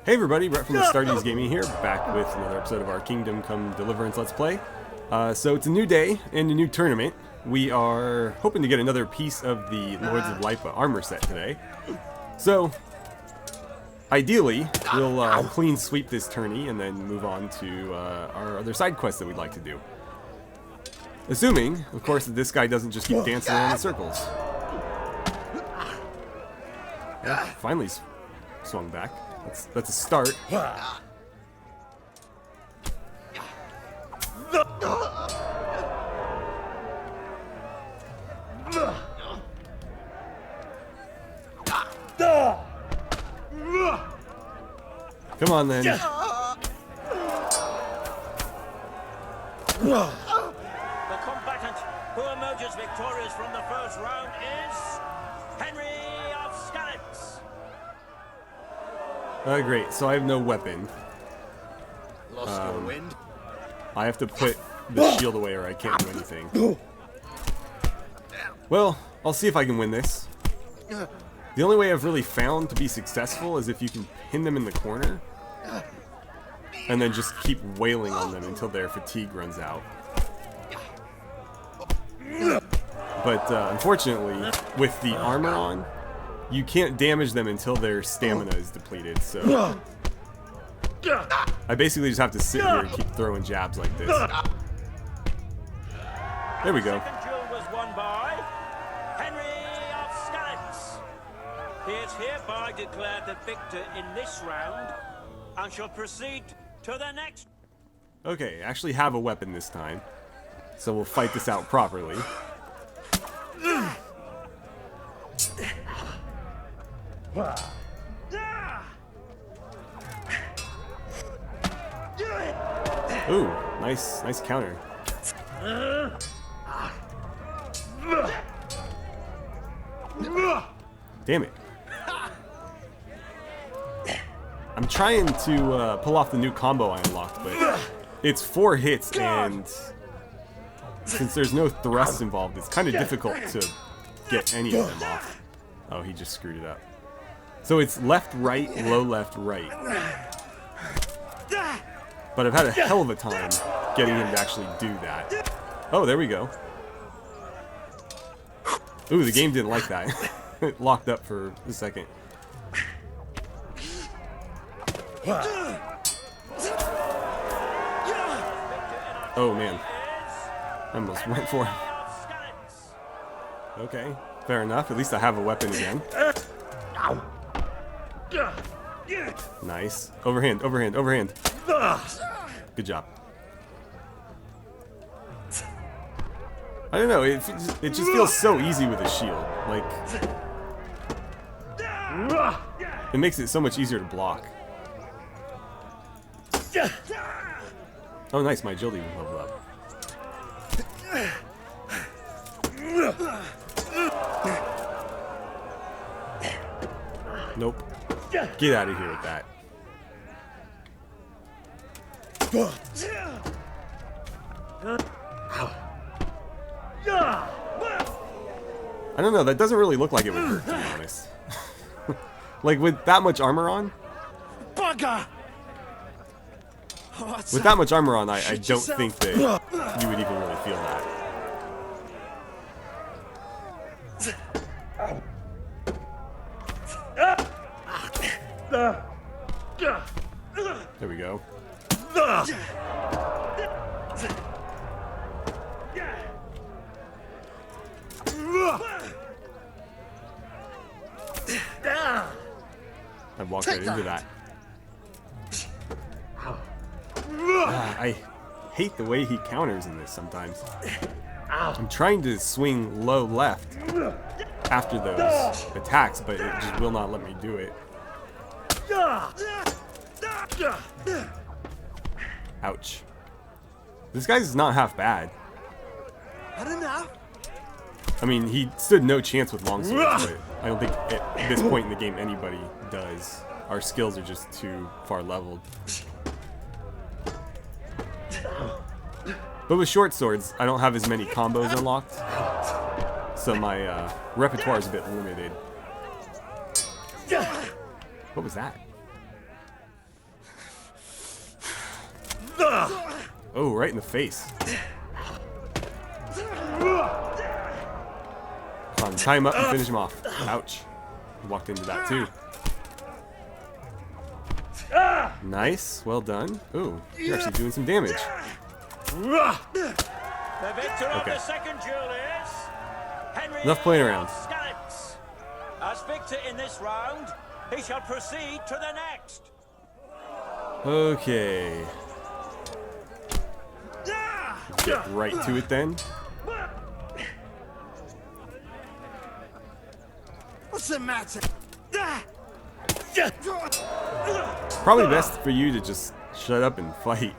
Hey everybody, Brett from AstartesGaming here, back with another episode of our Kingdom Come Deliverance Let's Play. So it's a new day and a new tournament. We are hoping to get another piece of the Lords of Lipa armor set today. So, ideally, we'll clean sweep this tourney and then move on to our other side quests that we'd like to do. Assuming, of course, that this guy doesn't just keep dancing around in circles. Yeah, finally swung back. That's a start. Come on then. The combatant who emerges victorious from the first round is Hare of Scallops. Great, so I have no weapon. Lost your wind? I have to put the shield away or I can't do anything. Well, I'll see if I can win this. The only way I've really found to be successful is if you can pin them in the corner and then just keep wailing on them until their fatigue runs out. But unfortunately, with the armor on, you can't damage them until their stamina is depleted, so I basically just have to sit here and keep throwing jabs like this. There we go. Second duel was won by Hare of Scallops. He is hereby declared the victor in this round and shall proceed to the next. Okay, I actually have a weapon this time, so we'll fight this out properly. Ooh, nice counter. Damn it. I'm trying to pull off the new combo I unlocked, but it's 4 hits, and since there's no thrusts involved, it's kind of difficult to get any of them off. Oh, he just screwed it up. So it's left, right, low, left, right. But I've had a hell of a time getting him to actually do that. Oh, there we go. Ooh, the game didn't like that. It locked up for a second. Oh man, I almost went for him. Okay, fair enough. At least I have a weapon again. Nice. Overhand, overhand, overhand. Good job. I don't know, it just feels so easy with a shield. Like, it makes it so much easier to block. Oh nice, my agility leveled up. Nope. Get out of here with that. I don't know, that doesn't really look like it would hurt, to be honest. Like, with that much armor on? Bugger! With that much armor on, I don't think that you would even really feel that. There we go. I walked right into that. I hate the way he counters in this sometimes. I'm trying to swing low left after those attacks, but it just will not let me do it. Ouch. This guy's not half bad. I mean, he stood no chance with longswords, but I don't think at this point in the game anybody does. Our skills are just too far leveled. But with short swords, I don't have as many combos unlocked, so my repertoire is a bit limited. What was that? Oh, right in the face. Come on, tie him up and finish him off. Ouch. He walked into that too. Nice. Well done. Ooh, you're actually doing some damage. The victor of the second duel is Henry Enough playing around. Skalitz. As victor in this round, he shall proceed to the next. Okay. Get right to it then. What's the matter? Probably best for you to just shut up and fight.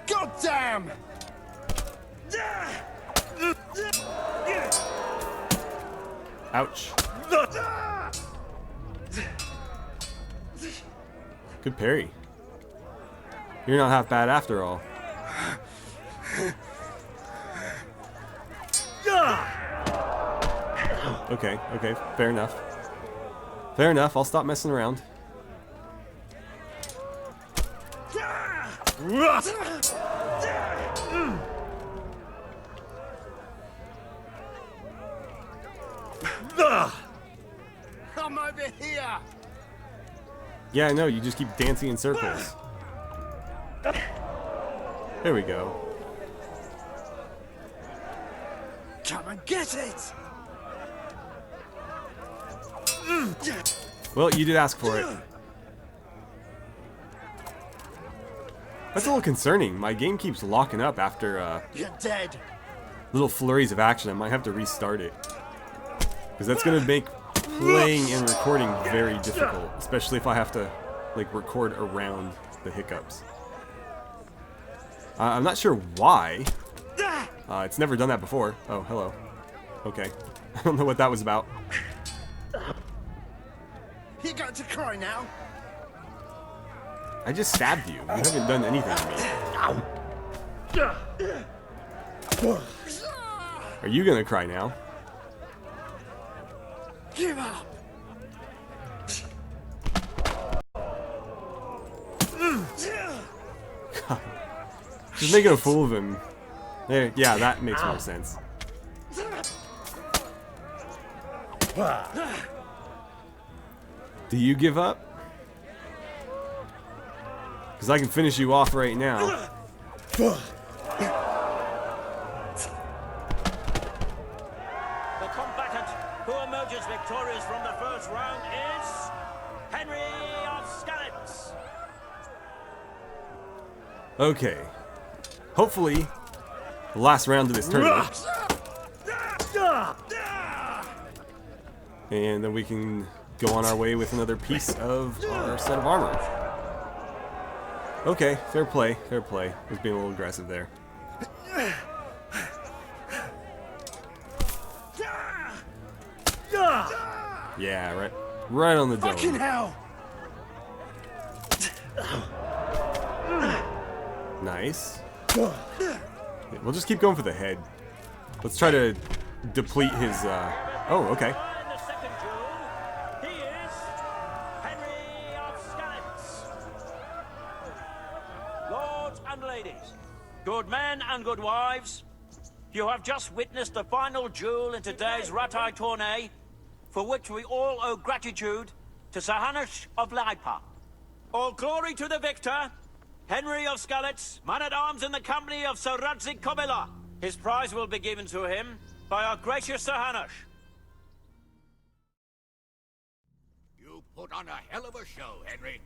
God damn! Ouch. Good parry. You're not half bad after all. Okay, okay, fair enough. Fair enough, I'll stop messing around. I'm over here! Yeah, I know, you just keep dancing in circles. There we go. Come and get it! Well, you did ask for it. That's a little concerning. My game keeps locking up after You're dead! little flurries of action. I might have to restart it. Because that's going to make playing and recording very difficult. Especially if I have to like record around the hiccups. I'm not sure why. It's never done that before. Oh, hello. Okay. I don't know what that was about. You got to cry now? I just stabbed you. You haven't done anything to me. Are you gonna cry now? Give up! Just making a fool of him. There, yeah, that makes more sense. Do you give up? Because I can finish you off right now. The combatant who emerges victorious from the first round is Henry of Skalitz. Okay. Hopefully, the last round of this tournament. And then we can go on our way with another piece of our set of armor. Okay, fair play, fair play. Was being a little aggressive there. Yeah, right on the Fucking dome. hell! Nice. We'll just keep going for the head. Let's try to deplete his, Oh, okay. In the second duel, he is Henry of Skalitz. Lords and ladies, good men and good wives, you have just witnessed the final duel in today's Radzig tourney, for which we all owe gratitude to Sir Hanesh of Lipa. All glory to the victor, Henry of Skalitz, man-at-arms in the company of Sir Radzig. His prize will be given to him by our gracious Sir Hanesh. You put on a hell of a show, Henry.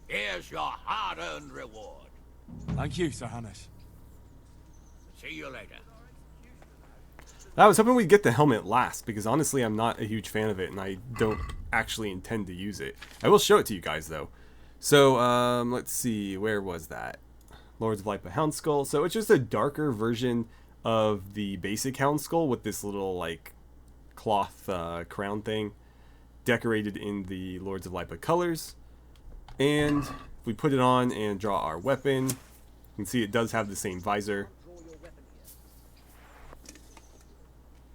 Here's your hard-earned reward. Thank you, Sir Hanesh. See you later. I was hoping we'd get the helmet last, because honestly I'm not a huge fan of it, and I don't actually intend to use it. I will show it to you guys, though. So, let's see, where was that? Lords of Lipa Hound Skull. So it's just a darker version of the basic hound skull with this little like cloth crown thing decorated in the Lords of Lipa colors. And if we put it on and draw our weapon, you can see it does have the same visor.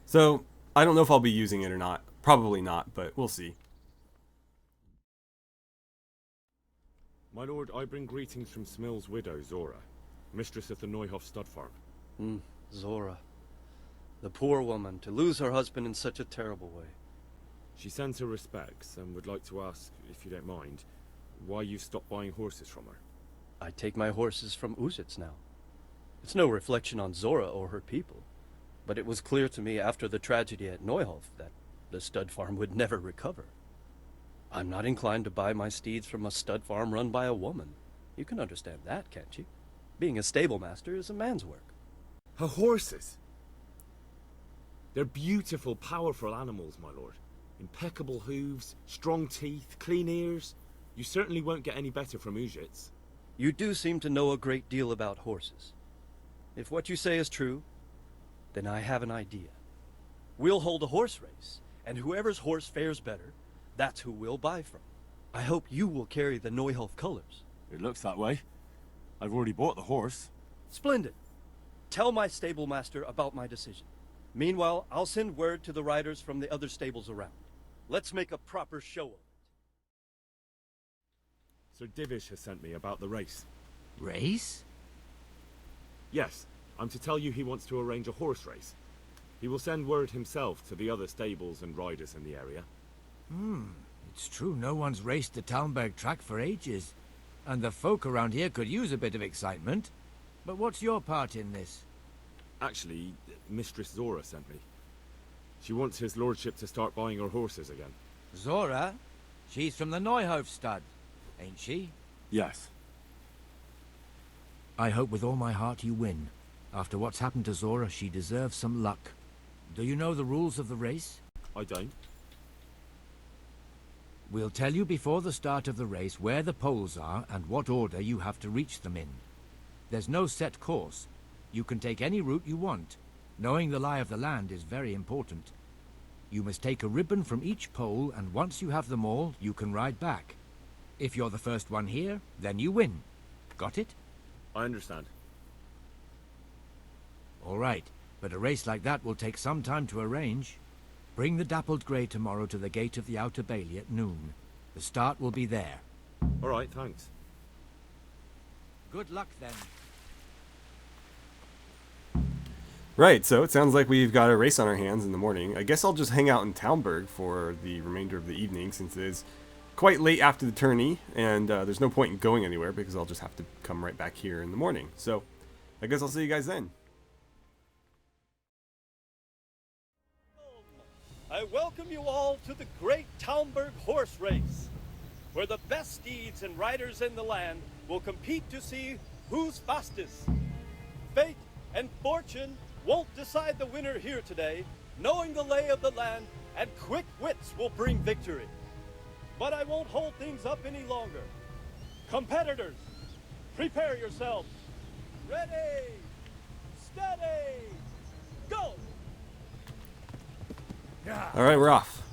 So I don't know if I'll be using it or not. Probably not, but we'll see. My lord, I bring greetings from Smill's widow, Zora, mistress of the Neuhof stud farm. Zora. The poor woman, to lose her husband in such a terrible way. She sends her respects and would like to ask, if you don't mind, why you stopped buying horses from her. I take my horses from Uzits now. It's no reflection on Zora or her people, but it was clear to me after the tragedy at Neuhof that the stud farm would never recover. I'm not inclined to buy my steeds from a stud farm run by a woman. You can understand that, can't you? Being a stable master is a man's work. Her horses? They're beautiful, powerful animals, my lord. Impeccable hooves, strong teeth, clean ears. You certainly won't get any better from Uzits. You do seem to know a great deal about horses. If what you say is true, then I have an idea. We'll hold a horse race, and whoever's horse fares better, that's who we'll buy from. I hope you will carry the Neuhof colors. It looks that way. I've already bought the horse. Splendid. Tell my stable master about my decision. Meanwhile, I'll send word to the riders from the other stables around. Let's make a proper show of it. Sir Divish has sent me about the race. Race? Yes, I'm to tell you he wants to arrange a horse race. He will send word himself to the other stables and riders in the area. It's true no one's raced the Talmberg track for ages, and the folk around here could use a bit of excitement. But what's your part in this? Actually, Mistress Zora sent me. She wants his lordship to start buying her horses again. Zora? She's from the Neuhof stud, ain't she? Yes. I hope with all my heart you win. After what's happened to Zora, she deserves some luck. Do you know the rules of the race? I don't. We'll tell you before the start of the race where the poles are and what order you have to reach them in. There's no set course. You can take any route you want. Knowing the lie of the land is very important. You must take a ribbon from each pole, and once you have them all, you can ride back. If you're the first one here, then you win. Got it? I understand. All right, but a race like that will take some time to arrange. Bring the dappled grey tomorrow to the gate of the Outer Bailey at noon. The start will be there. All right, thanks. Good luck, then. Right, so it sounds like we've got a race on our hands in the morning. I guess I'll just hang out in Talmberg for the remainder of the evening, since it is quite late after the tourney, and there's no point in going anywhere because I'll just have to come right back here in the morning. So I guess I'll see you guys then. I welcome you all to the Great Talmberg Horse Race, where the best steeds and riders in the land will compete to see who's fastest. Fate and fortune won't decide the winner here today. Knowing the lay of the land and quick wits will bring victory. But I won't hold things up any longer. Competitors, prepare yourselves. Ready, steady, go! All right, we're off.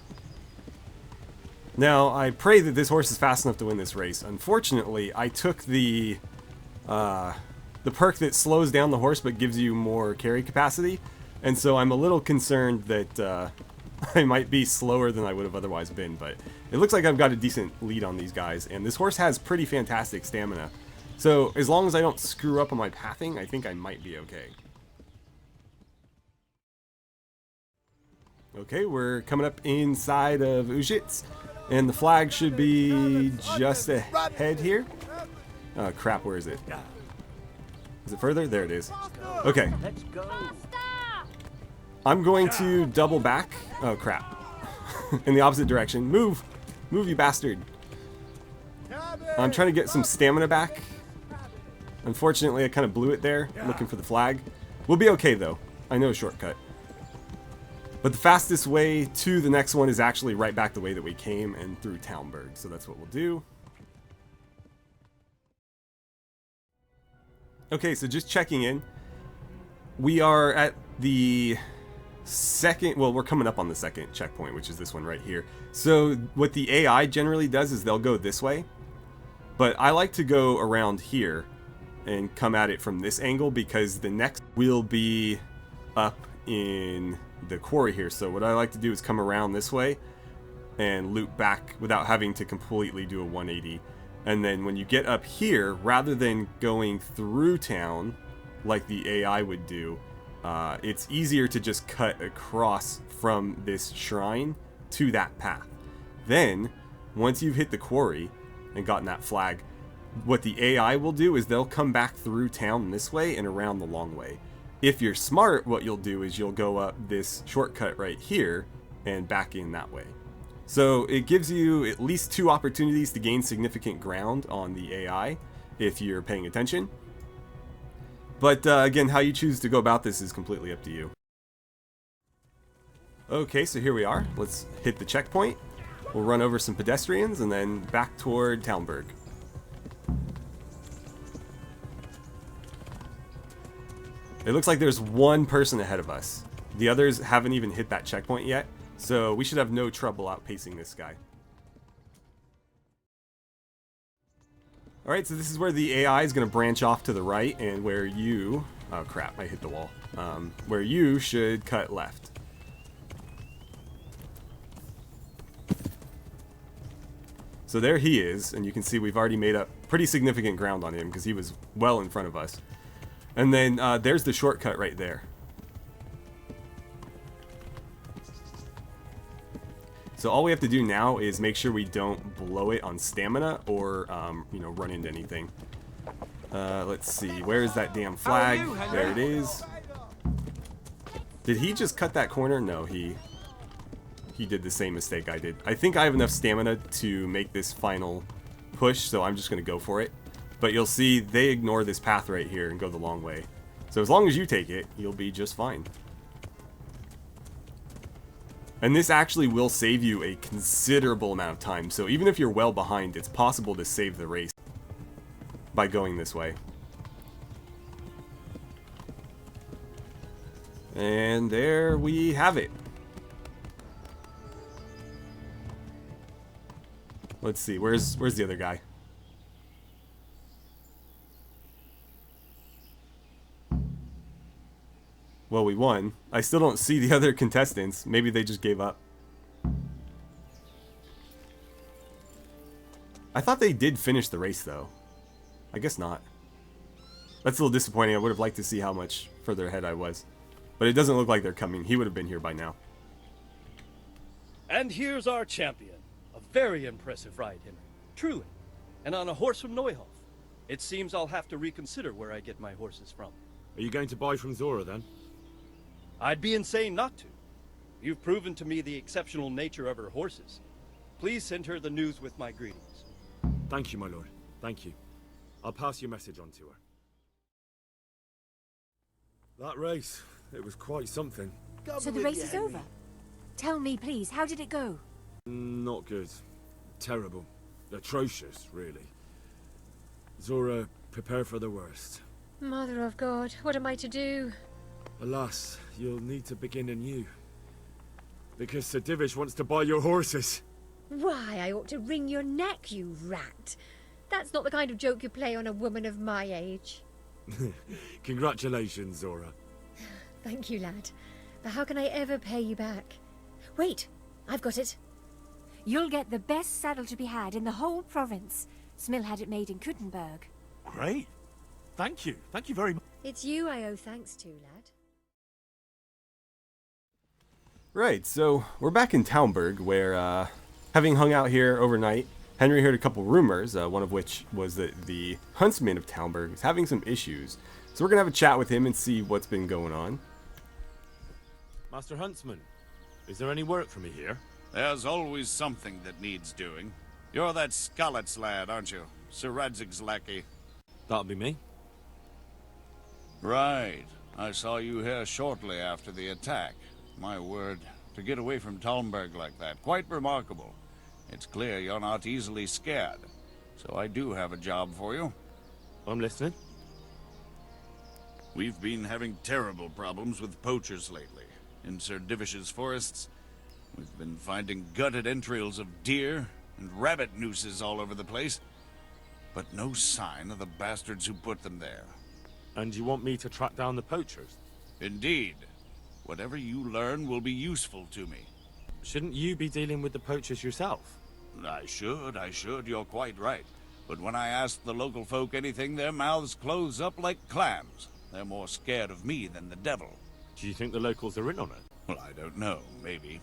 Now, I pray that this horse is fast enough to win this race. Unfortunately, I took the perk that slows down the horse but gives you more carry capacity, and so I'm a little concerned that I might be slower than I would have otherwise been, but it looks like I've got a decent lead on these guys, and this horse has pretty fantastic stamina. So as long as I don't screw up on my pathing, I think I might be okay. Okay, we're coming up inside of Uzits, and the flag should be just ahead here. Oh crap, where is it? Is it further? There it is. Okay. Let's go. I'm going to double back. Oh crap. In the opposite direction. Move! Move, you bastard. I'm trying to get some stamina back. Unfortunately, I kind of blew it there, looking for the flag. We'll be okay though. I know a shortcut. But the fastest way to the next one is actually right back the way that we came and through Talmberg. So that's what we'll do. Okay, so just checking in. we are at the second, well, we're coming up on the second checkpoint, which is this one right here. So what the AI generally does is they'll go this way, but I like to go around here and come at it from this angle because the next will be up in the quarry here. So what I like to do is come around this way and loop back without having to completely do a 180. And then when you get up here, rather than going through town like the AI would do, it's easier to just cut across from this shrine to that path. Then, once you've hit the quarry and gotten that flag, what the AI will do is they'll come back through town this way and around the long way. If you're smart, what you'll do is you'll go up this shortcut right here and back in that way. So it gives you at least 2 opportunities to gain significant ground on the AI if you're paying attention. But again, how you choose to go about this is completely up to you. Okay, so here we are. Let's hit the checkpoint. We'll run over some pedestrians and then back toward Talmberg. It looks like there's one person ahead of us. The others haven't even hit that checkpoint yet, so we should have no trouble outpacing this guy. Alright, so this is where the AI is going to branch off to the right, and where you... Oh crap, I hit the wall. Where you should cut left. So there he is, and you can see we've already made up pretty significant ground on him, because he was well in front of us. And then there's the shortcut right there. So all we have to do now is make sure we don't blow it on stamina or, you know, run into anything. Let's see. Where is that damn flag? There it is. Did he just cut that corner? No, he did the same mistake I did. I think I have enough stamina to make this final push, so I'm just going to go for it. But you'll see they ignore this path right here and go the long way. So as long as you take it, you'll be just fine. And this actually will save you a considerable amount of time. So even if you're well behind, it's possible to save the race by going this way. And there we have it. Let's see, where's the other guy? Well, we won. I still don't see the other contestants. Maybe they just gave up. I thought they did finish the race, though. I guess not. That's a little disappointing. I would have liked to see how much further ahead I was. But it doesn't look like they're coming. He would have been here by now. And here's our champion. A very impressive ride, Henry. Truly. And on a horse from Neuhoff. It seems I'll have to reconsider where I get my horses from. Are you going to buy from Zora, then? I'd be insane not to. You've proven to me the exceptional nature of her horses. Please send her the news with my greetings. Thank you, my lord. Thank you. I'll pass your message on to her. That race, it was quite something. So the race is over? Tell me, please, how did it go? Not good. Terrible. Atrocious, really. Zora, prepare for the worst. Mother of God, what am I to do? Alas, you'll need to begin anew. Because Sir Divish wants to buy your horses. Why, I ought to wring your neck, you rat. That's not the kind of joke you play on a woman of my age. Congratulations, Zora. Thank you, lad. But how can I ever pay you back? Wait, I've got it. You'll get the best saddle to be had in the whole province. Smill had it made in Kuttenberg. Great. Thank you. Thank you very much. It's you I owe thanks to, lad. Right, so we're back in Talmberg, where, having hung out here overnight, Henry heard a couple rumors, one of which was that the huntsman of Talmberg is having some issues. So we're going to have a chat with him and see what's been going on. Master Huntsman, is there any work for me here? There's always something that needs doing. You're that Skalitz lad, aren't you? Sir Radzig's lackey. That'll be me. Right. I saw you here shortly after the attack. My word, to get away from Talmberg like that, quite remarkable. It's clear you're not easily scared. So I do have a job for you. I'm listening. We've been having terrible problems with poachers lately. In Sir Divish's forests, we've been finding gutted entrails of deer and rabbit nooses all over the place, but no sign of the bastards who put them there. And you want me to track down the poachers? Indeed. Whatever you learn will be useful to me. Shouldn't you be dealing with the poachers yourself? I should, you're quite right. But when I ask the local folk anything, their mouths close up like clams. They're more scared of me than the devil. Do you think the locals are in on it? Well, I don't know, maybe.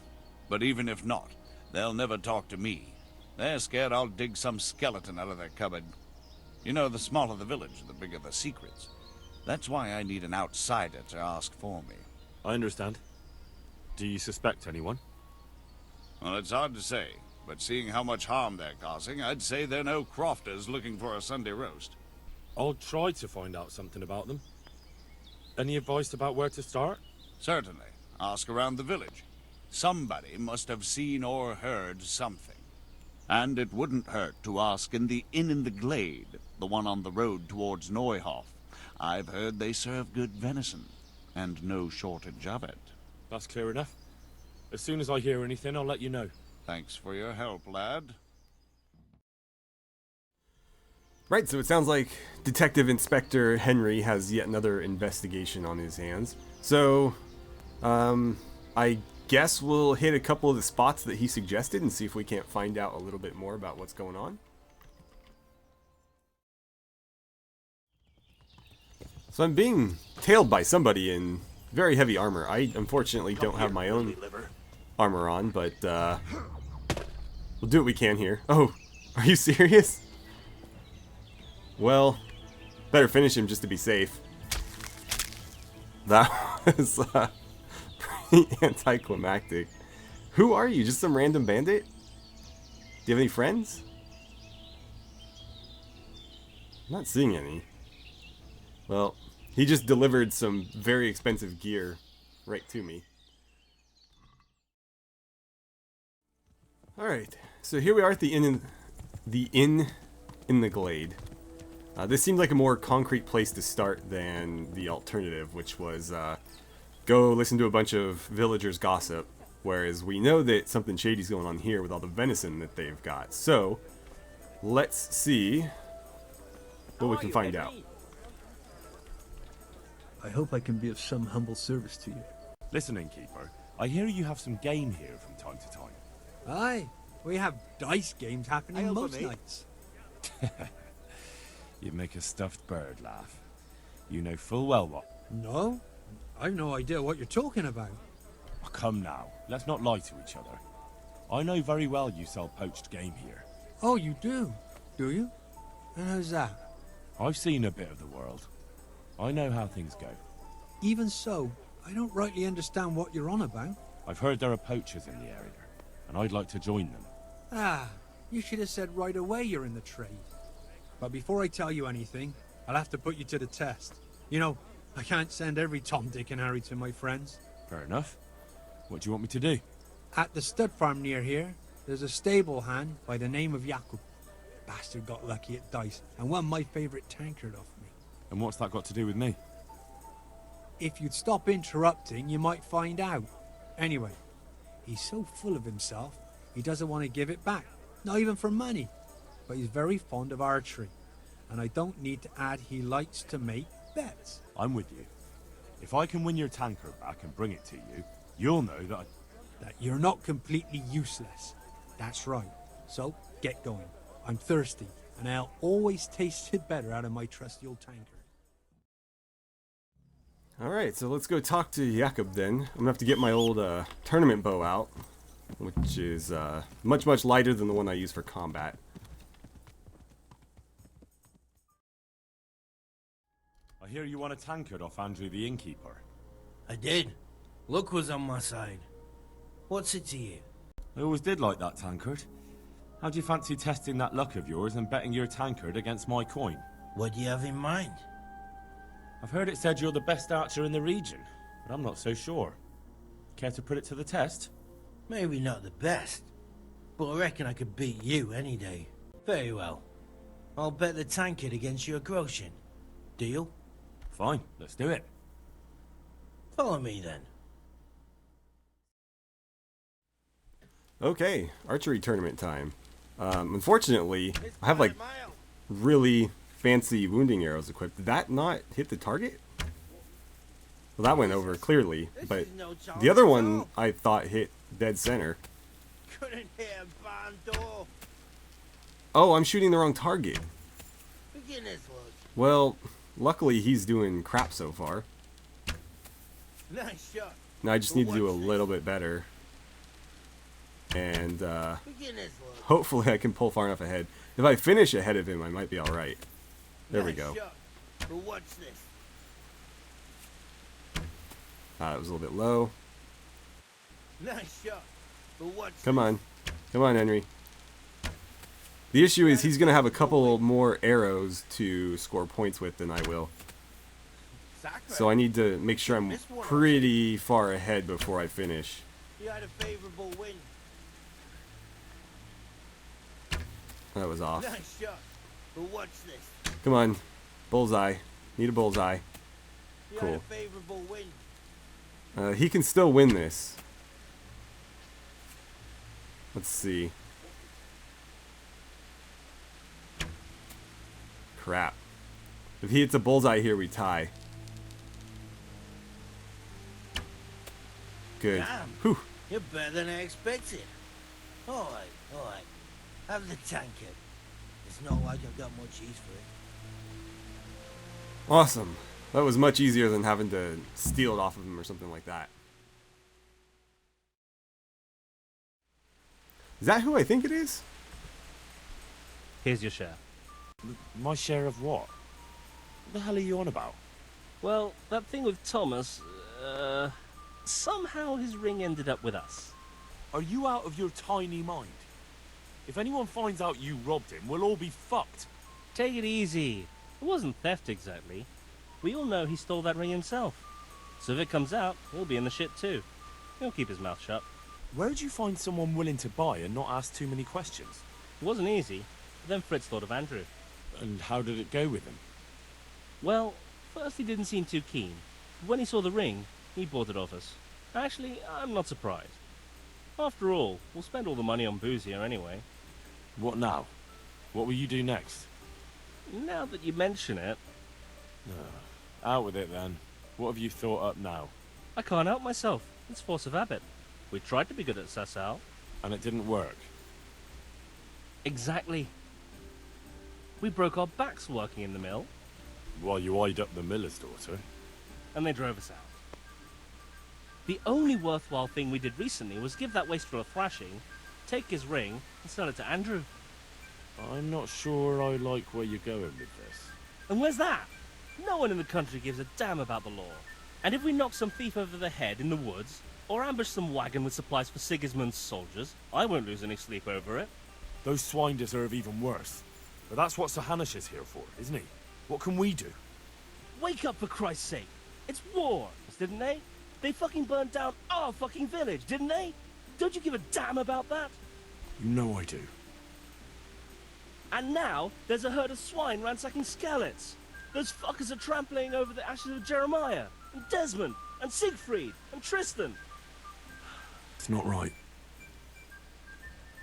But even if not, they'll never talk to me. They're scared I'll dig some skeleton out of their cupboard. You know, the smaller the village, the bigger the secrets. That's why I need an outsider to ask for me. I understand. Do you suspect anyone? Well, it's hard to say, but seeing how much harm they're causing, I'd say they're no crofters looking for a Sunday roast. I'll try to find out something about them. Any advice about where to start? Certainly. Ask around the village. Somebody must have seen or heard something. And it wouldn't hurt to ask in the inn in the glade, the one on the road towards Neuhof. I've heard they serve good venison, and no shortage of it. That's clear enough. As soon as I hear anything, I'll let you know. Thanks for your help, lad. Right, so it sounds like Detective Inspector Henry has yet another investigation on his hands. So, I guess we'll hit a couple of the spots that he suggested and see if we can't find out a little bit more about what's going on. So I'm being tailed by somebody in very heavy armor. I unfortunately don't have my own armor on, but we'll do what we can here. Oh, are you serious? Well, better finish him just to be safe. That was pretty anticlimactic. Who are you? Just some random bandit? Do you have any friends? I'm not seeing any. Well, he just delivered some very expensive gear right to me. Alright, so here we are at the inn in the glade. This seemed like a more concrete place to start than the alternative, which was go listen to a bunch of villagers gossip, whereas we know that something shady's going on here with all the venison that they've got. So, let's see what we can find out. I hope I can be of some humble service to you. Listen, innkeeper, I hear you have some game here from time to time. Aye, we have dice games happening most nights. You make a stuffed bird laugh. You know full well what... No, I've no idea what you're talking about. Oh, come now, let's not lie to each other. I know very well you sell poached game here. Oh, you do? Do you? And how's that? I've seen a bit of the world. I know how things go. Even so, I don't rightly understand what you're on about. I've heard there are poachers in the area, and I'd like to join them. Ah, you should have said right away you're in the trade. But before I tell you anything, I'll have to put you to the test. You know, I can't send every Tom, Dick and Harry to my friends. Fair enough. What do you want me to do? At the stud farm near here, there's a stable hand by the name of Jakob. Bastard got lucky at dice and won my favourite tankard off me. And what's that got to do with me? If you'd stop interrupting, you might find out. Anyway, he's so full of himself, he doesn't want to give it back. Not even for money. But he's very fond of archery. And I don't need to add he likes to make bets. I'm with you. If I can win your tankard back and bring it to you, you'll know that that you're not completely useless. That's right. So, get going. I'm thirsty, and I'll always taste it better out of my trusty old tankard. Alright, so let's go talk to Jakob then. I'm gonna have to get my old tournament bow out, which is much, much lighter than the one I use for combat. I hear you won a tankard off Andrew the innkeeper. I did. Luck was on my side. What's it to you? I always did like that tankard. How do you fancy testing that luck of yours and betting your tankard against my coin? What do you have in mind? I've heard it said you're the best archer in the region, but I'm not so sure. Care to put it to the test? Maybe not the best, but I reckon I could beat you any day. Very well. I'll bet the tankard against your groschen. Deal? Fine, let's do it. Follow me then. Okay, archery tournament time. Unfortunately, I have like really fancy wounding arrows equipped. Did that not hit the target? Well, that went over clearly, but the other one I thought hit dead center. Couldn't hit a barn door. Oh, I'm shooting the wrong target. Beginner's luck. Well, luckily he's doing crap so far. Nice shot. Now I just need to do a little bit better. And Beginner's luck. hopefully I can pull far enough ahead. If I finish ahead of him, I might be alright. There we go. Shot. But what's this? It was a little bit low. Nice shot. But what's Come on. Come on, Henry. The issue is he's going to have a couple more arrows to score points with than I will. So I need to make sure I'm pretty far ahead before I finish. You had a favorable wind. That was off. Nice shot. But what's this? Come on. Bullseye. Need a bullseye. You had Cool. a favorable wind. He can still win this. Let's see. Crap. If he hits a bullseye here, we tie. Good. Damn. Whew. You're better than I expected. Alright, alright. Have the tankard. It's not like I've got much use for it. Awesome. That was much easier than having to steal it off of him or something like that. Is that who I think it is? Here's your share. My share of what? What the hell are you on about? Well, that thing with Thomas, somehow his ring ended up with us. Are you out of your tiny mind? If anyone finds out you robbed him, we'll all be fucked. Take it easy. It wasn't theft exactly. We all know he stole that ring himself. So if it comes out, he'll be in the shit too. He'll keep his mouth shut. Where'd you find someone willing to buy and not ask too many questions? It wasn't easy, but then Fritz thought of Andrew. And how did it go with him? Well, first he didn't seem too keen. But when he saw the ring, he bought it off us. Actually, I'm not surprised. After all, we'll spend all the money on booze here anyway. What now? What will you do next? Now that you mention it... Out with it then. What have you thought up now? I can't help myself. It's force of habit. We tried to be good at Sassal. And it didn't work? Exactly. We broke our backs working in the mill. While you eyed up the miller's daughter? And they drove us out. The only worthwhile thing we did recently was give that wastrel a thrashing, take his ring, and sell it to Andrew. I'm not sure I like where you're going with this. And where's that? No one in the country gives a damn about the law. And if we knock some thief over the head in the woods, or ambush some wagon with supplies for Sigismund's soldiers, I won't lose any sleep over it. Those swine deserve even worse. But that's what Sir Hanesh is here for, isn't he? What can we do? Wake up for Christ's sake. It's war, didn't they? They fucking burned down our fucking village, didn't they? Don't you give a damn about that? You know I do. And now, there's a herd of swine ransacking Skalitz. Those fuckers are trampling over the ashes of Jeremiah, and Desmond, and Siegfried, and Tristan. It's not right.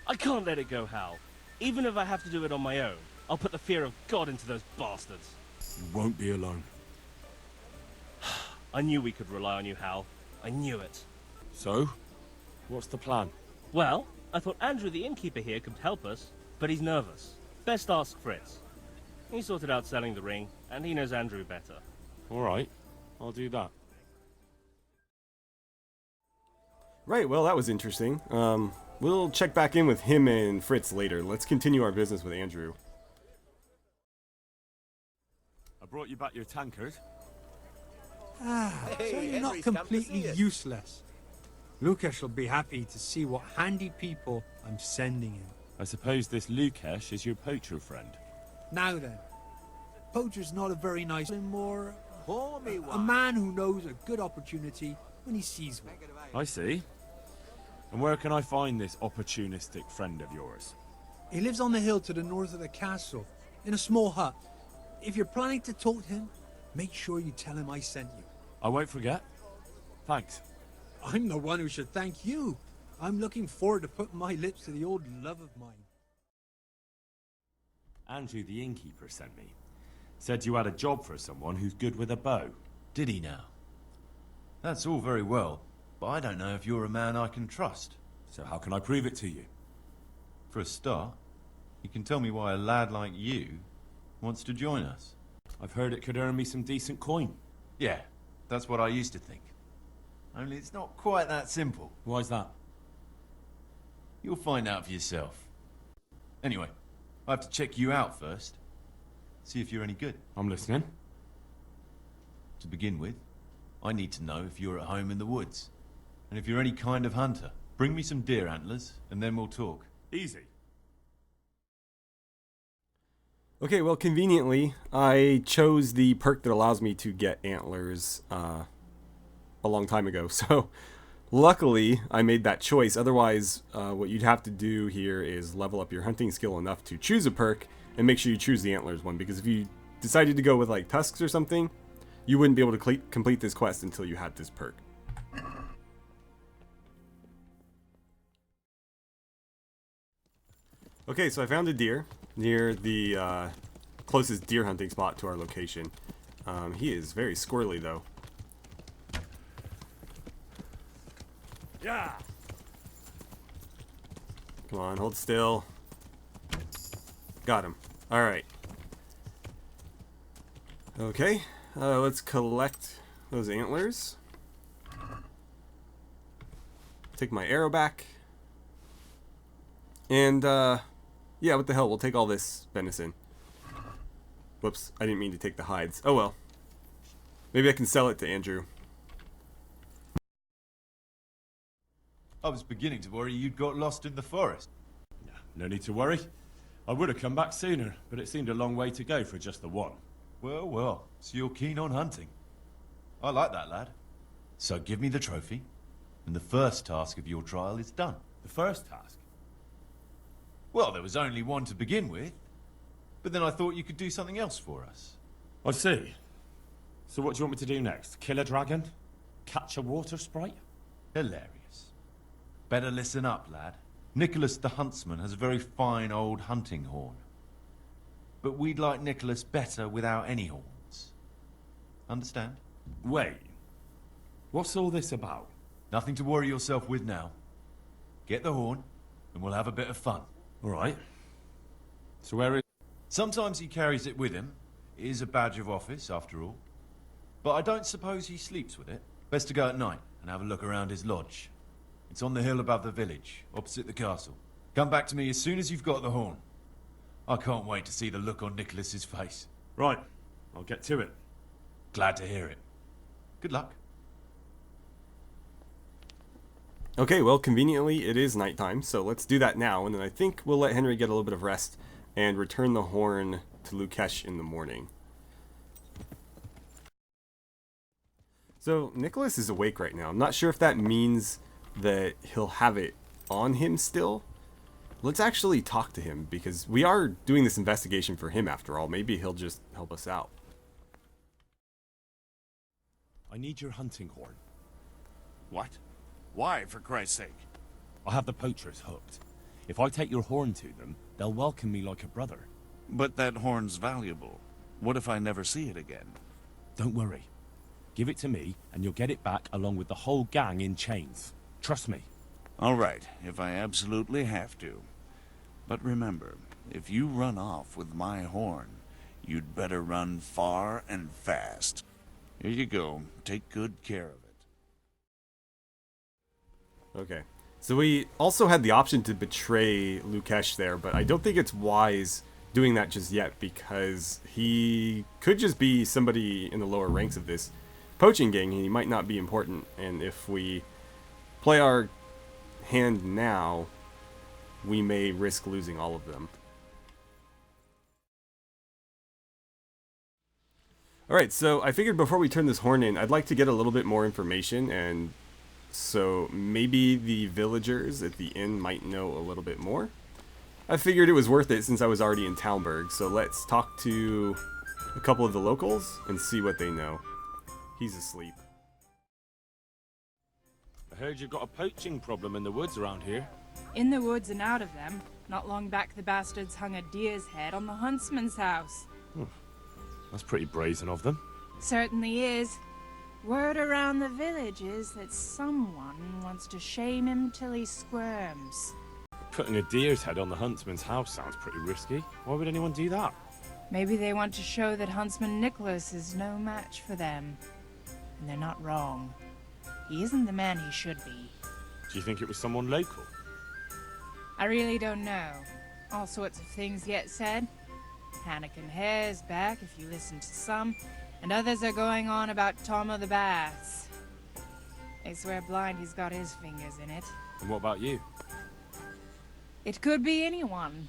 I can't let it go, Hal. Even if I have to do it on my own, I'll put the fear of God into those bastards. You won't be alone. I knew we could rely on you, Hal. I knew it. So? What's the plan? Well, I thought Andrew the innkeeper here could help us, but he's nervous. Best ask Fritz. He sorted out selling the ring, and he knows Andrew better. Alright, I'll do that. Right, well, that was interesting. We'll check back in with him and Fritz later. Let's continue our business with Andrew. I brought you back your tankard. So you're not completely useless. Lukash will be happy to see what handy people I'm sending him. I suppose this Lukash is your poacher friend. Now then, poacher's not a very nice, more a man who knows a good opportunity when he sees one. I see. And where can I find this opportunistic friend of yours? He lives on the hill to the north of the castle, in a small hut. If you're planning to talk to him, Make sure you tell him I sent you. I won't forget. Thanks. I'm the one who should thank you. I'm looking forward to putting my lips to the old love of mine. Andrew the innkeeper sent me. Said you had a job for someone who's good with a bow. Did he now? That's all very well, but I don't know if you're a man I can trust. So how can I prove it to you? For a start, you can tell me why a lad like you wants to join us. I've heard it could earn me some decent coin. Yeah, that's what I used to think. Only it's not quite that simple. Why's that? You'll find out for yourself. Anyway, I have to check you out first. See if you're any good. I'm listening. To begin with, I need to know if you're at home in the woods. And if you're any kind of hunter. Bring me some deer antlers, and then we'll talk. Easy. Okay, well, conveniently, I chose the perk that allows me to get antlers a long time ago. So, luckily, I made that choice. Otherwise, what you'd have to do here is level up your hunting skill enough to choose a perk and make sure you choose the antlers one. Because if you decided to go with, like, tusks or something, you wouldn't be able to complete this quest until you had this perk. Okay, so I found a deer near the closest deer hunting spot to our location. He is very squirrely, though. Yeah. Come on, hold still. Got him. All right. Okay, let's collect those antlers. Take my arrow back. And, yeah, what the hell, we'll take all this venison. Whoops, I didn't mean to take the hides. Oh well. Maybe I can sell it to Andrew. I was beginning to worry you'd got lost in the forest. No need to worry. I would have come back sooner, but it seemed a long way to go for just the one. Well, well, so you're keen on hunting. I like that, lad. So give me the trophy, and the first task of your trial is done. The first task? Well, there was only one to begin with, but then I thought you could do something else for us. I see. So what do you want me to do next? Kill a dragon? Catch a water sprite? Hilarious. Better listen up, lad. Nicholas the huntsman has a very fine old hunting horn. But we'd like Nicholas better without any horns. Understand? Wait. What's all this about? Nothing to worry yourself with now. Get the horn, and we'll have a bit of fun. All right. So where is... Sometimes he carries it with him. It is a badge of office, after all. But I don't suppose he sleeps with it. Best to go at night and have a look around his lodge. It's on the hill above the village, opposite the castle. Come back to me as soon as you've got the horn. I can't wait to see the look on Nicholas's face. Right. I'll get to it. Glad to hear it. Good luck. Okay, well, conveniently, it is nighttime, so let's do that now, and then I think we'll let Henry get a little bit of rest and return the horn to Lukesh in the morning. So, Nicholas is awake right now. I'm not sure if that means that he'll have it on him still. Let's actually talk to him, because we are doing this investigation for him after all. Maybe he'll just help us out. I need your hunting horn. What? Why, for Christ's sake? I have the poachers hooked. If I take your horn to them, they'll welcome me like a brother. But that horn's valuable. What if I never see it again? Don't worry. Give it to me, and you'll get it back along with the whole gang in chains. Trust me. All right, if I absolutely have to. But remember, if you run off with my horn, you'd better run far and fast. Here you go. Take good care of it. Okay. So we also had the option to betray Lukesh there, but I don't think it's wise doing that just yet, because he could just be somebody in the lower ranks of this poaching gang, and he might not be important, and if we play our hand now, we may risk losing all of them. Alright, so I figured before we turn this horn in, I'd like to get a little bit more information, and so maybe the villagers at the inn might know a little bit more. I figured it was worth it since I was already in Talmberg, so let's talk to a couple of the locals and see what they know. He's asleep. I heard you've got a poaching problem in the woods around here. In the woods and out of them. Not long back the bastards hung a deer's head on the huntsman's house. That's pretty brazen of them. Certainly is. Word around the village is that someone wants to shame him till he squirms. Putting a deer's head on the huntsman's house sounds pretty risky. Why would anyone do that? Maybe they want to show that Huntsman Nicholas is no match for them. And they're not wrong. He isn't the man he should be. Do you think it was someone local? I really don't know. All sorts of things get said. Hanekin Hare's back, if you listen to some, and others are going on about Tom of the Baths. They swear blind he's got his fingers in it. And what about you? It could be anyone.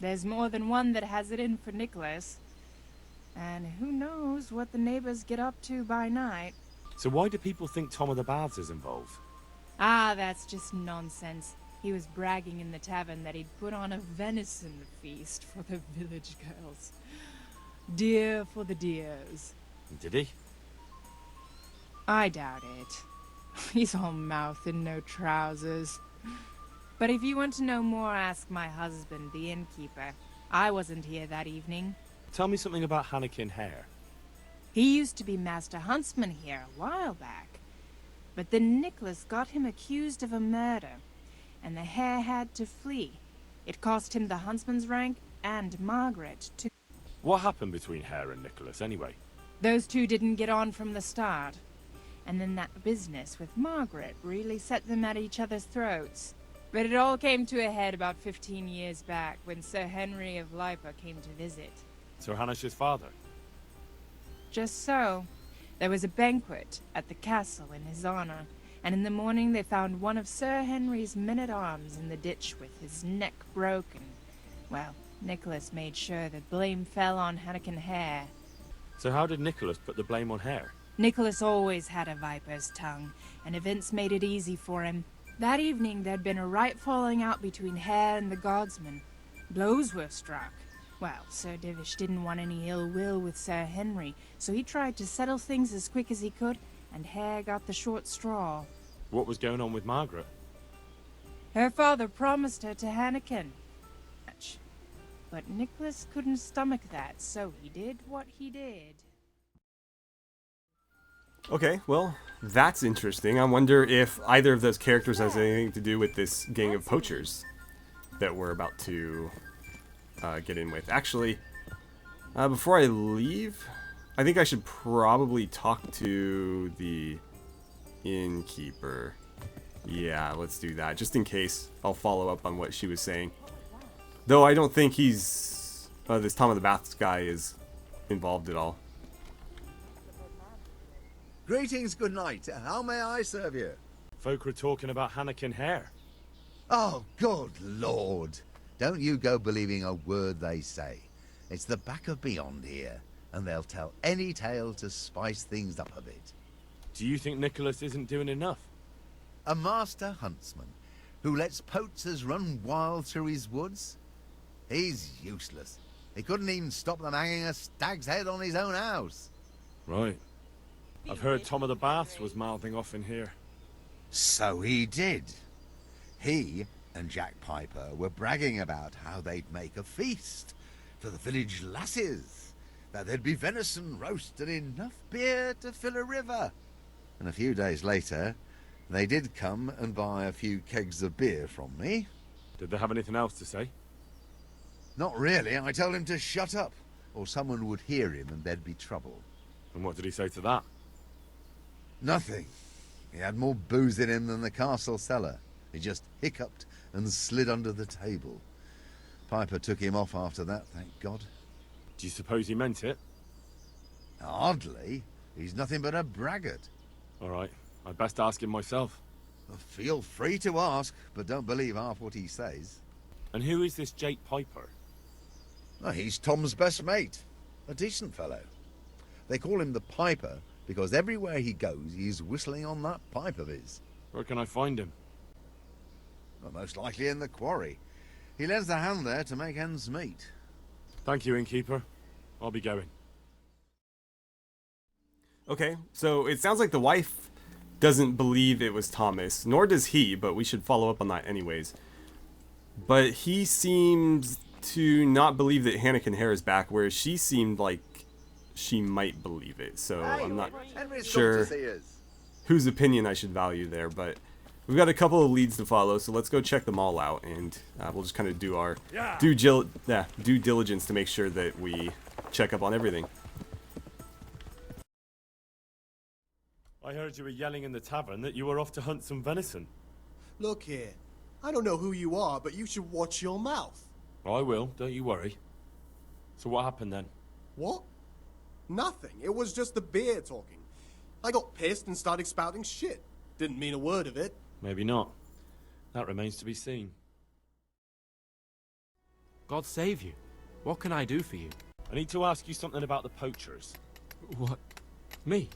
There's more than one that has it in for Nicholas. And who knows what the neighbors get up to by night. So why do people think Tom of the Baths is involved? Ah, that's just nonsense. He was bragging in the tavern that he'd put on a venison feast for the village girls. Deer for the deers. Did he? I doubt it. He's all mouth and no trousers. But if you want to know more, ask my husband, the innkeeper. I wasn't here that evening. Tell me something about Hanekin Hare. He used to be Master Huntsman here a while back. But then Nicholas got him accused of a murder, and the Hare had to flee. It cost him the huntsman's rank and Margaret to... What happened between Hare and Nicholas, anyway? Those two didn't get on from the start. And then that business with Margaret really set them at each other's throats. But it all came to a head about 15 years back, when Sir Henry of Lipa came to visit. Sir Hanish's father? Just so. There was a banquet at the castle in his honor, and in the morning they found one of Sir Henry's men-at-arms in the ditch with his neck broken. Well, Nicholas made sure the blame fell on Hanekin Hare. So how did Nicholas put the blame on Hare? Nicholas always had a viper's tongue, and events made it easy for him. That evening there'd been a right falling out between Hare and the guardsmen. Blows were struck. Well, Sir Divish didn't want any ill will with Sir Henry, so he tried to settle things as quick as he could, and Hare got the short straw. What was going on with Margaret? Her father promised her to Hanekin. But Nicholas couldn't stomach that, so he did what he did. Okay, well, that's interesting. I wonder if either of those characters has anything to do with this gang of poachers that we're about to get in with. Actually, before I leave, I think I should probably talk to the innkeeper. Yeah, let's do that, just in case. I'll follow up on what she was saying. Though I don't think he's... this Tom of the Baths guy is involved at all. Greetings, good night. How may I serve you? Folk were talking about Hanekin Hare. Oh, good lord. Don't you go believing a word they say. It's the back of beyond here, and they'll tell any tale to spice things up a bit. Do you think Nicholas isn't doing enough? A master huntsman who lets poachers run wild through his woods? He's useless. He couldn't even stop them hanging a stag's head on his own house. Right. I've heard Tom of the Baths was mouthing off in here. So he did. He and Jack Piper were bragging about how they'd make a feast for the village lasses, that there'd be venison roast and enough beer to fill a river. And a few days later, they did come and buy a few kegs of beer from me. Did they have anything else to say? Not really. I told him to shut up, or someone would hear him and there'd be trouble. And what did he say to that? Nothing. He had more booze in him than the castle cellar. He just hiccuped and slid under the table. Piper took him off after that, thank God. Do you suppose he meant it? Hardly. He's nothing but a braggart. All right. I'd best ask him myself. Well, feel free to ask, but don't believe half what he says. And who is this Jake Piper? Oh, he's Tom's best mate. A decent fellow. They call him the Piper because everywhere he goes, he's whistling on that pipe of his. Where can I find him? Well, most likely in the quarry. He lends a hand there to make ends meet. Thank you, innkeeper. I'll be going. Okay, so it sounds like the wife doesn't believe it was Thomas, nor does he, but we should follow up on that anyways. But he seems to not believe that Hanekin Hare is back, whereas she seemed like she might believe it. So I'm not sure whose opinion I should value there, but we've got a couple of leads to follow, so let's go check them all out, and we'll just kind of do our due diligence to make sure that we check up on everything. I heard you were yelling in the tavern that you were off to hunt some venison. Look here, I don't know who you are, but you should watch your mouth. I will, don't you worry. So what happened then? What? Nothing. It was just the beer talking. I got pissed and started spouting shit. Didn't mean a word of it. Maybe not. That remains to be seen. God save you. What can I do for you? I need to ask you something about the poachers. What? Me?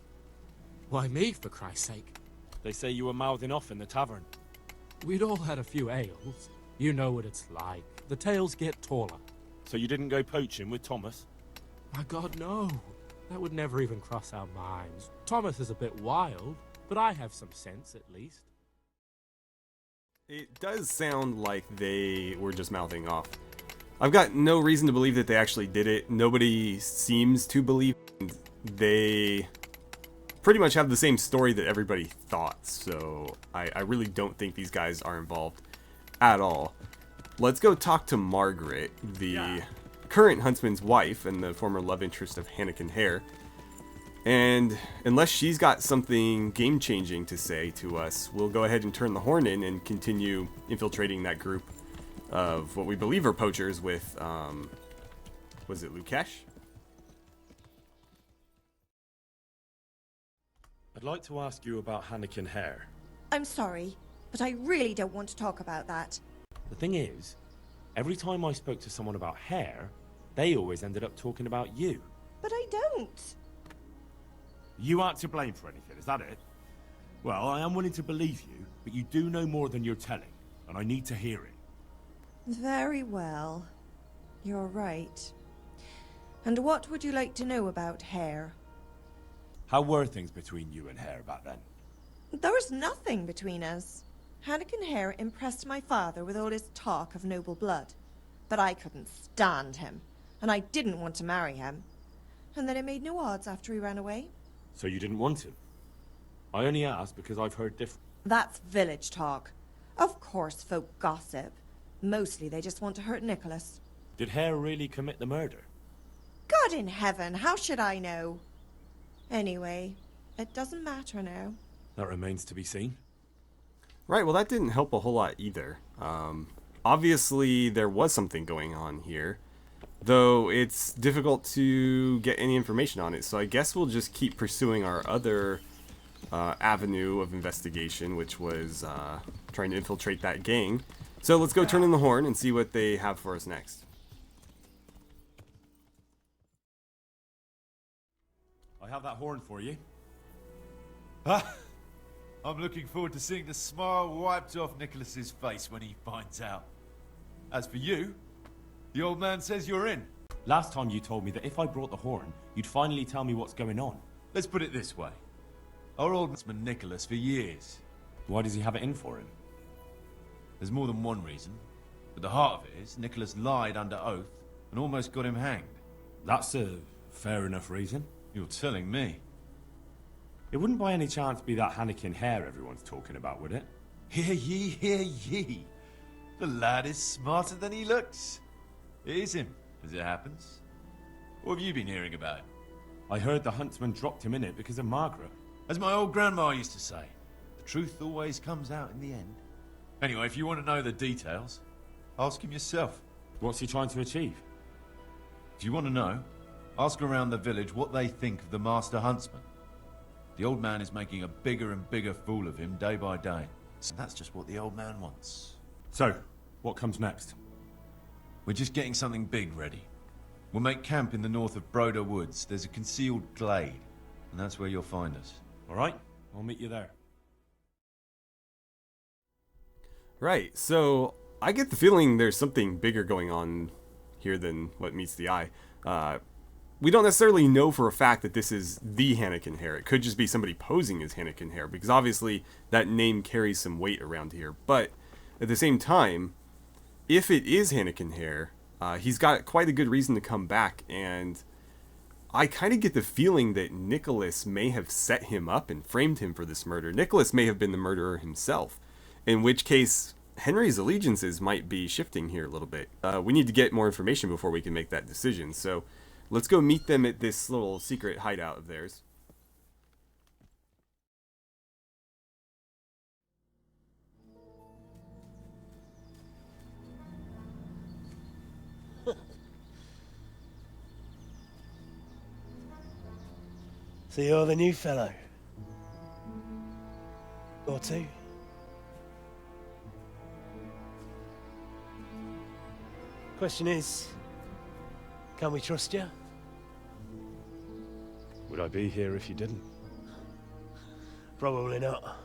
Why me, for Christ's sake? They say you were mouthing off in the tavern. We'd all had a few ales. You know what it's like. The tales get taller. So you didn't go poaching with Thomas? My God, no. That would never even cross our minds. Thomas is a bit wild, but I have some sense at least. It does sound like they were just mouthing off. I've got no reason to believe that they actually did it. Nobody seems to believe. They pretty much have the same story that everybody thought, so I really don't think these guys are involved at all. Let's go talk to Margaret, the current huntsman's wife and the former love interest of Hanekin Hare. And unless she's got something game-changing to say to us, we'll go ahead and turn the horn in and continue infiltrating that group of what we believe are poachers with, was it Lukesh? I'd like to ask you about Hanekin Hare. I'm sorry, but I really don't want to talk about that. The thing is, every time I spoke to someone about Hare, they always ended up talking about you. But I don't. You aren't to blame for anything, is that it? Well, I am willing to believe you, but you do know more than you're telling, and I need to hear it. Very well. You're right. And what would you like to know about Hare? How were things between you and Hare back then? There was nothing between us. Hanekin Hare impressed my father with all his talk of noble blood. But I couldn't stand him, and I didn't want to marry him. And then it made no odds after he ran away. So you didn't want him? I only asked because I've heard different. That's village talk. Of course folk gossip. Mostly they just want to hurt Nicholas. Did Hare really commit the murder? God in heaven, how should I know? Anyway, it doesn't matter now. That remains to be seen. Right, well that didn't help a whole lot either. Obviously there was something going on here, though it's difficult to get any information on it, so I guess we'll just keep pursuing our other avenue of investigation, which was trying to infiltrate that gang. So let's go turn in the horn and see what they have for us next. I have that horn for you. I'm looking forward to seeing the smile wiped off Nicholas's face when he finds out. As for you, the old man says you're in. Last time you told me that if I brought the horn, you'd finally tell me what's going on. Let's put it this way. Our old man's Nicholas for years. Why does he have it in for him? There's more than one reason. But the heart of it is, Nicholas lied under oath and almost got him hanged. That's a fair enough reason. You're telling me. It wouldn't by any chance be that Hanekin Hare everyone's talking about, would it? Hear ye, hear ye. The lad is smarter than he looks. It is him, as it happens. What have you been hearing about him? I heard the huntsman dropped him in it because of Margaret. As my old grandma used to say, the truth always comes out in the end. Anyway, if you want to know the details, ask him yourself. What's he trying to achieve? If you want to know, ask around the village what they think of the master huntsman. The old man is making a bigger and bigger fool of him day by day. So that's just what the old man wants. So, what comes next? We're just getting something big ready. We'll make camp in the north of Broder Woods. There's a concealed glade, and that's where you'll find us. All right, I'll meet you there. Right, so I get the feeling there's something bigger going on here than what meets the eye. we don't necessarily know for a fact that this is the Hanekin Hare. It could just be somebody posing as Hanekin Hare, because obviously that name carries some weight around here. But at the same time, if it is Hanekin Hare, he's got quite a good reason to come back, and I kind of get the feeling that Nicholas may have set him up and framed him for this murder. Nicholas may have been the murderer himself, in which case Henry's allegiances might be shifting here a little bit. We need to get more information before we can make that decision, so let's go meet them at this little secret hideout of theirs. So you're the new fellow? Or two? Question is, can we trust you? Would I be here if you didn't? Probably not.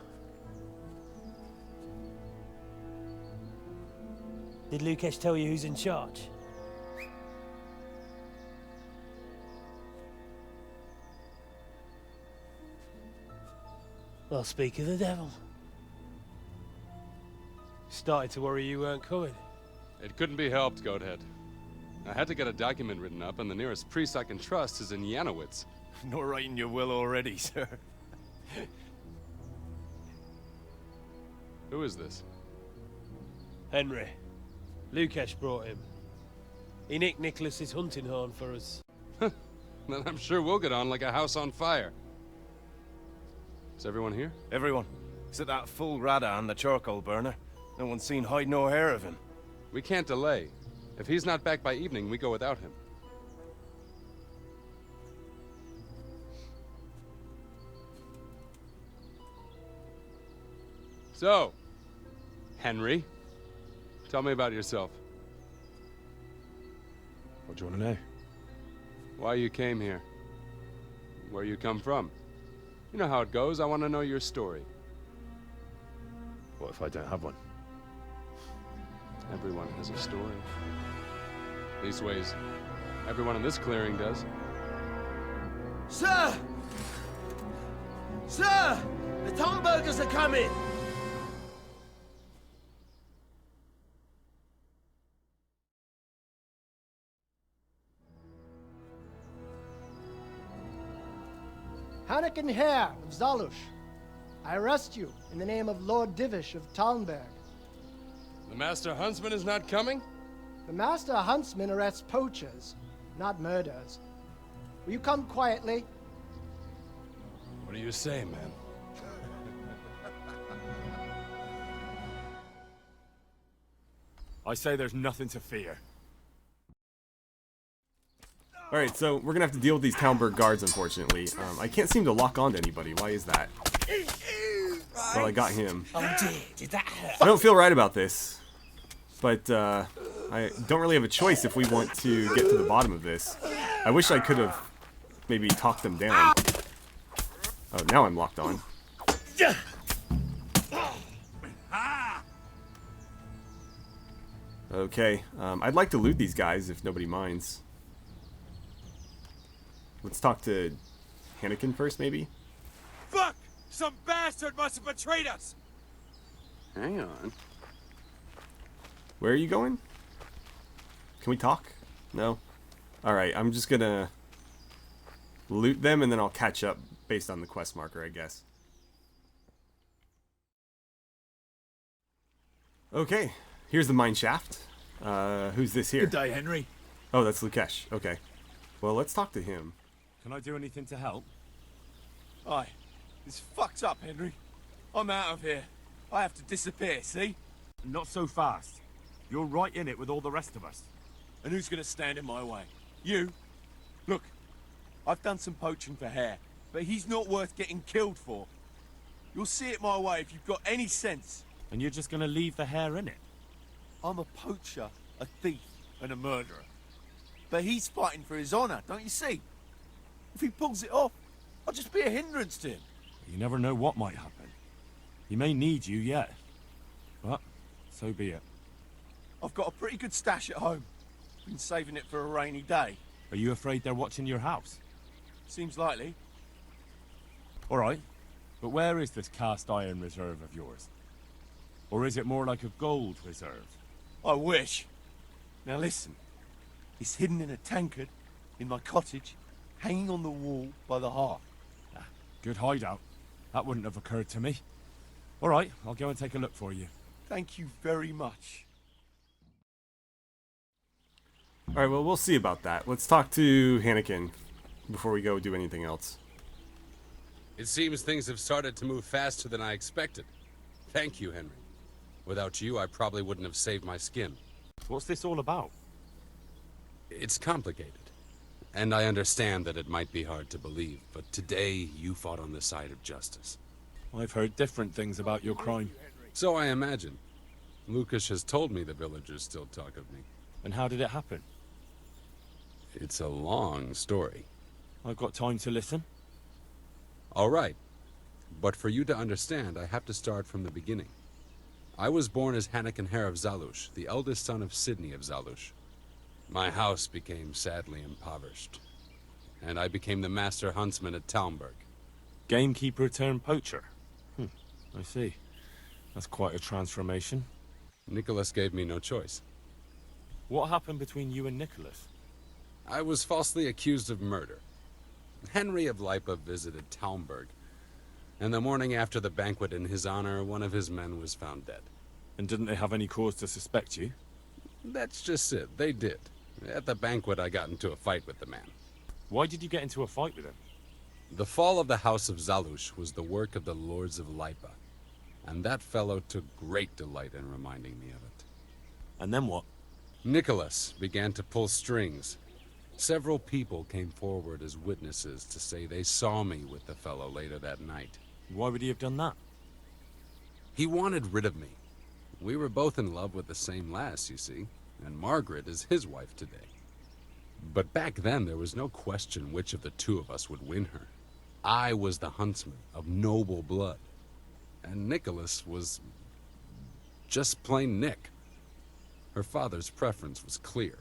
Did Lukesh tell you who's in charge? Well, speak of the devil. Started to worry you weren't coming. It couldn't be helped, Goathead. I had to get a document written up, and the nearest priest I can trust is in Janowitz. Not writing your will already, sir. Who is this? Henry. Lukesh brought him. He nicked Nicholas's hunting horn for us. Then I'm sure we'll get on like a house on fire. Is everyone here? Everyone. Except that fool Rada and the charcoal burner. No one's seen hide nor hair of him. We can't delay. If he's not back by evening, we go without him. So, Henry, tell me about yourself. What do you want to know? Why you came here. Where you come from. You know how it goes. I want to know your story. What if I don't have one? Everyone has a story. Leastways, everyone in this clearing does. Sir! Sir! The Talmbergers are coming! Hanekin Hare of Zalush, I arrest you in the name of Lord Divish of Talmberg. The Master Huntsman is not coming? The Master Huntsman arrests poachers, not murderers. Will you come quietly? What do you say, man? I say there's nothing to fear. Alright, so we're gonna have to deal with these Talmberg guards, unfortunately. I can't seem to lock on to anybody. Why is that? Well, I got him. Oh dear, did that hurt? I don't feel right about this. But, I don't really have a choice if we want to get to the bottom of this. I wish I could have maybe talked them down. Oh, now I'm locked on. Okay, I'd like to loot these guys if nobody minds. Let's talk to Hanekin first, maybe? Fuck! Some bastard must have betrayed us! Hang on. Where are you going? Can we talk? No? Alright, I'm just gonna loot them and then I'll catch up based on the quest marker, I guess. Okay, here's the mine shaft. Who's this here? Good day, Henry. Oh, that's Lukesh. Okay. Well, let's talk to him. Can I do anything to help? Aye. It's fucked up, Henry. I'm out of here. I have to disappear, see? Not so fast. You're right in it with all the rest of us. And who's gonna stand in my way? You? Look, I've done some poaching for Hare, but he's not worth getting killed for. You'll see it my way if you've got any sense. And you're just gonna leave the Hare in it? I'm a poacher, a thief, and a murderer. But he's fighting for his honor, don't you see? If he pulls it off, I'll just be a hindrance to him. You never know what might happen. He may need you yet. But, so be it. I've got a pretty good stash at home. Been saving it for a rainy day. Are you afraid they're watching your house? Seems likely. Alright, but where is this cast iron reserve of yours? Or is it more like a gold reserve? I wish. Now listen. It's hidden in a tankard in my cottage, hanging on the wall by the hearth. Good hideout. That wouldn't have occurred to me. Alright, I'll go and take a look for you. Thank you very much. Alright, well, we'll see about that. Let's talk to Hanekin before we go do anything else. It seems things have started to move faster than I expected. Thank you, Henry. Without you, I probably wouldn't have saved my skin. What's this all about? It's complicated. And I understand that it might be hard to believe, but today you fought on the side of justice. I've heard different things about your crime. So I imagine. Lucas has told me the villagers still talk of me. And how did it happen? It's a long story. I've got time to listen. All right. But for you to understand, I have to start from the beginning. I was born as Hanekin Hare of Zalush, the eldest son of Sidney of Zalush. My house became sadly impoverished, and I became the master huntsman at Talmberg. Gamekeeper turned poacher. I see. That's quite a transformation. Nicholas gave me no choice. What happened between you and Nicholas? I was falsely accused of murder. Henry of Lipa visited Talmberg, and the morning after the banquet in his honor, one of his men was found dead. And didn't they have any cause to suspect you? That's just it. They did. At the banquet, I got into a fight with the man. Why did you get into a fight with him? The fall of the House of Zalush was the work of the Lords of Lipa, and that fellow took great delight in reminding me of it. And then what? Nicholas began to pull strings. Several people came forward as witnesses to say they saw me with the fellow later that night. Why would he have done that? He wanted rid of me. We were both in love with the same lass, you see, and Margaret is his wife today. But back then, there was no question which of the two of us would win her. I was the huntsman of noble blood, and Nicholas was just plain Nick. Her father's preference was clear.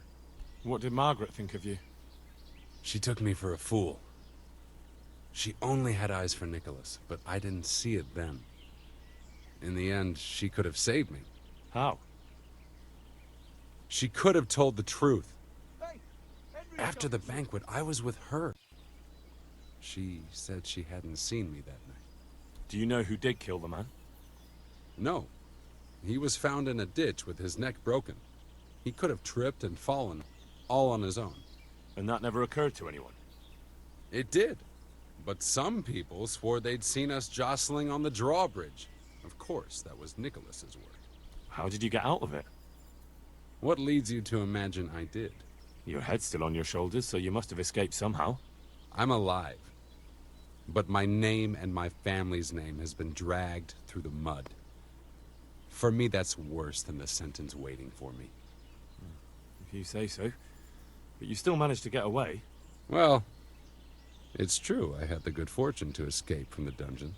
What did Margaret think of you? She took me for a fool. She only had eyes for Nicholas, but I didn't see it then. In the end, she could have saved me. How? She could have told the truth. After the banquet, I was with her. She said she hadn't seen me that night. Do you know who did kill the man? No. He was found in a ditch with his neck broken. He could have tripped and fallen, all on his own. And that never occurred to anyone? It did. But some people swore they'd seen us jostling on the drawbridge. Of course, that was Nicholas's work. How did you get out of it? What leads you to imagine I did? Your head's still on your shoulders, so you must have escaped somehow. I'm alive. But my name and my family's name has been dragged through the mud. For me, that's worse than the sentence waiting for me. If you say so. But you still managed to get away. Well, it's true I had the good fortune to escape from the dungeon.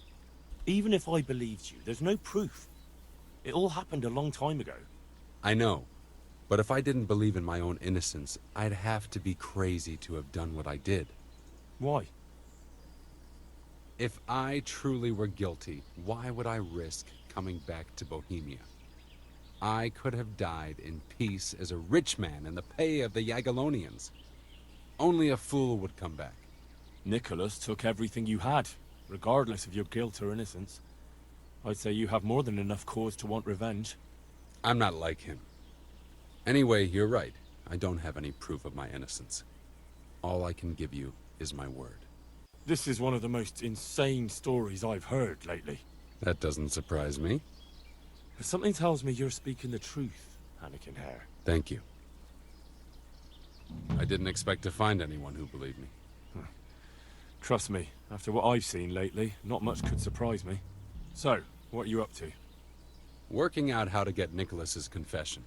Even if I believed you, there's no proof. It all happened a long time ago. I know. But if I didn't believe in my own innocence, I'd have to be crazy to have done what I did. Why? If I truly were guilty, why would I risk coming back to Bohemia? I could have died in peace as a rich man in the pay of the Jagiellonians. Only a fool would come back. Nicholas took everything you had, regardless of your guilt or innocence. I'd say you have more than enough cause to want revenge. I'm not like him. Anyway, you're right. I don't have any proof of my innocence. All I can give you is my word. This is one of the most insane stories I've heard lately. That doesn't surprise me. Something tells me you're speaking the truth, Hanekin Hare. Thank you. I didn't expect to find anyone who believed me. Trust me, after what I've seen lately, not much could surprise me. So, what are you up to? Working out how to get Nicholas's confession.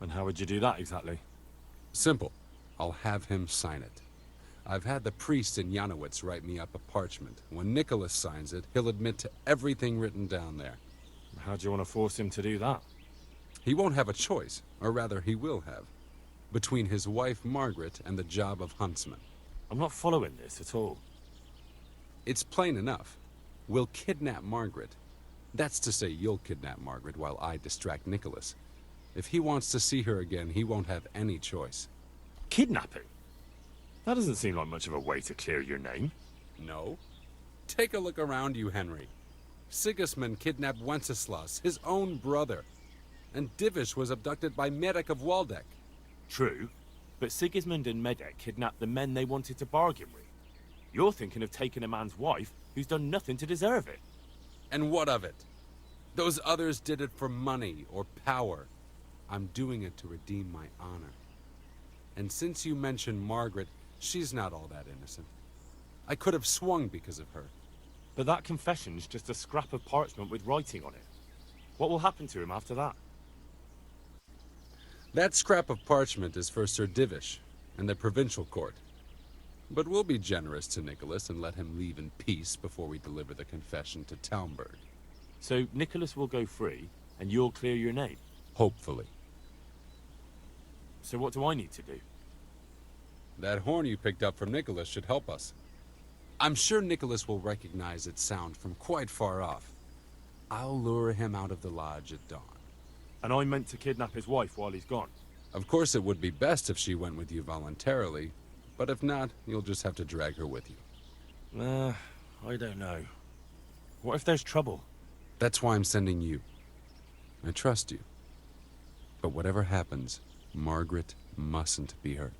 And how would you do that exactly? Simple. I'll have him sign it. I've had the priest in Janowitz write me up a parchment. When Nicholas signs it, he'll admit to everything written down there. How do you want to force him to do that? He won't have a choice, or rather, he will have. between his wife Margaret and the job of huntsman. I'm not following this at all. It's plain enough. We'll kidnap Margaret. That's to say, you'll kidnap Margaret while I distract Nicholas. If he wants to see her again, he won't have any choice. Kidnapping? That doesn't seem like much of a way to clear your name. No. Take a look around you, Henry. Sigismund kidnapped Wenceslas, his own brother. And Divish was abducted by Medek of Waldeck. True, but Sigismund and Medek kidnapped the men they wanted to bargain with. You're thinking of taking a man's wife who's done nothing to deserve it. And what of it? Those others did it for money or power. I'm doing it to redeem my honor. And since you mentioned Margaret, she's not all that innocent. I could have swung because of her. But that confession's just a scrap of parchment with writing on it. What will happen to him after that? That scrap of parchment is for Sir Divish and the provincial court. But we'll be generous to Nicholas and let him leave in peace before we deliver the confession to Talmberg. So Nicholas will go free, and you'll clear your name? Hopefully. So what do I need to do? That horn you picked up from Nicholas should help us. I'm sure Nicholas will recognize its sound from quite far off. I'll lure him out of the lodge at dawn. And I meant to kidnap his wife while he's gone? Of course it would be best if she went with you voluntarily, but if not, you'll just have to drag her with you. I don't know. What if there's trouble? That's why I'm sending you. I trust you. But whatever happens, Margaret mustn't be hurt.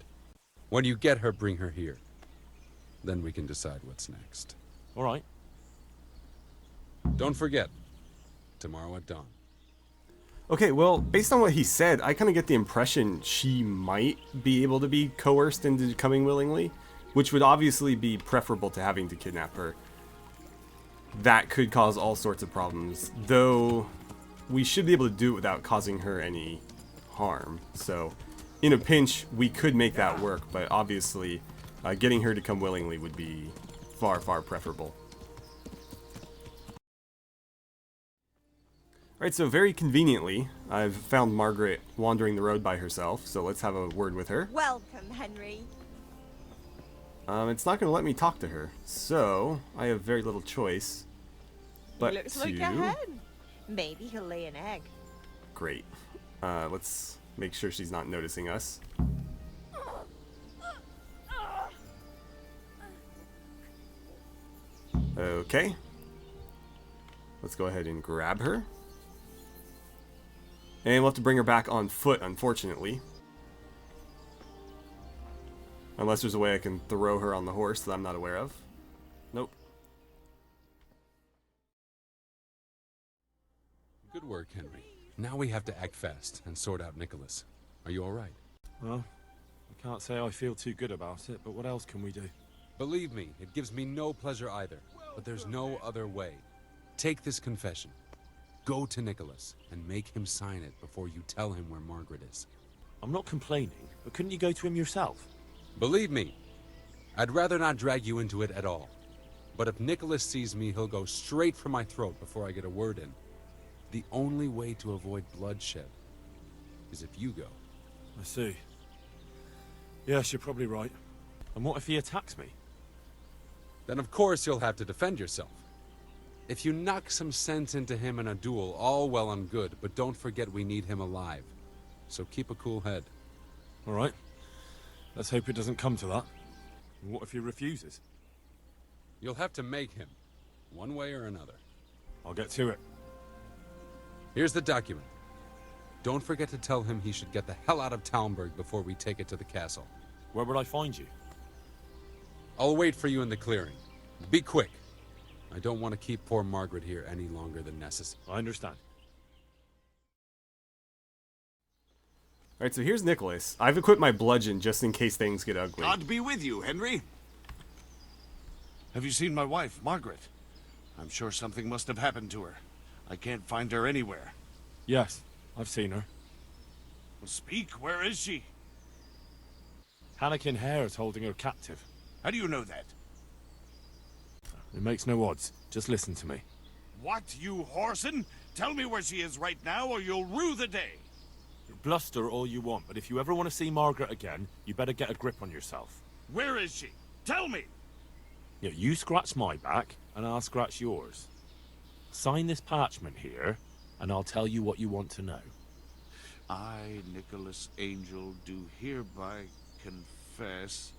When you get her, bring her here. Then we can decide what's next. All right. Don't forget, tomorrow at dawn. Okay, well, based on what he said, I kind of get the impression she might be able to be coerced into coming willingly, which would obviously be preferable to having to kidnap her. That could cause all sorts of problems, though we should be able to do it without causing her any harm. So, in a pinch, we could make that work, but obviously, getting her to come willingly would be far, far preferable. Alright, so very conveniently, I've found Margaret wandering the road by herself, so let's have a word with her. Welcome, Henry. It's not going to let me talk to her, so I have very little choice. But He looks like a hen. Maybe he'll lay an egg. Great. Let's make sure she's not noticing us. Okay. Let's go ahead and grab her. And we'll have to bring her back on foot, unfortunately. Unless there's a way I can throw her on the horse that I'm not aware of. Nope. Good work, Henry. Now we have to act fast and sort out Nicholas. Are you all right? Well, I can't say I feel too good about it, but what else can we do? Believe me, it gives me no pleasure either. But there's no other way. Take this confession. Go to Nicholas and make him sign it before you tell him where Margaret is. I'm not complaining, but couldn't you go to him yourself? Believe me, I'd rather not drag you into it at all. But if Nicholas sees me, he'll go straight for my throat before I get a word in. The only way to avoid bloodshed is if you go. I see. Yes, you're probably right. And what if he attacks me? Then of course you'll have to defend yourself. If you knock some sense into him in a duel, all well and good, but don't forget we need him alive. So keep a cool head. All right. Let's hope it doesn't come to that. And what if he refuses? You'll have to make him, one way or another. I'll get to it. Here's the document. Don't forget to tell him he should get the hell out of Talmberg before we take it to the castle. Where would I find you? I'll wait for you in the clearing. Be quick. I don't want to keep poor Margaret here any longer than necessary. I understand. Alright, so here's Nicholas. I've equipped my bludgeon just in case things get ugly. God be with you, Henry. Have you seen my wife, Margaret? I'm sure something must have happened to her. I can't find her anywhere. Yes, I've seen her. Well, speak, where is she? Hanekin Hare is holding her captive. How do you know that? It makes no odds. Just listen to me. What, you whoreson? Tell me where she is right now or you'll rue the day. Bluster all you want, but if you ever want to see Margaret again, you better get a grip on yourself. Where is she? Tell me! Yeah, you scratch my back, and I'll scratch yours. Sign this parchment here, and I'll tell you what you want to know. I, Nicholas Angel, do hereby confess...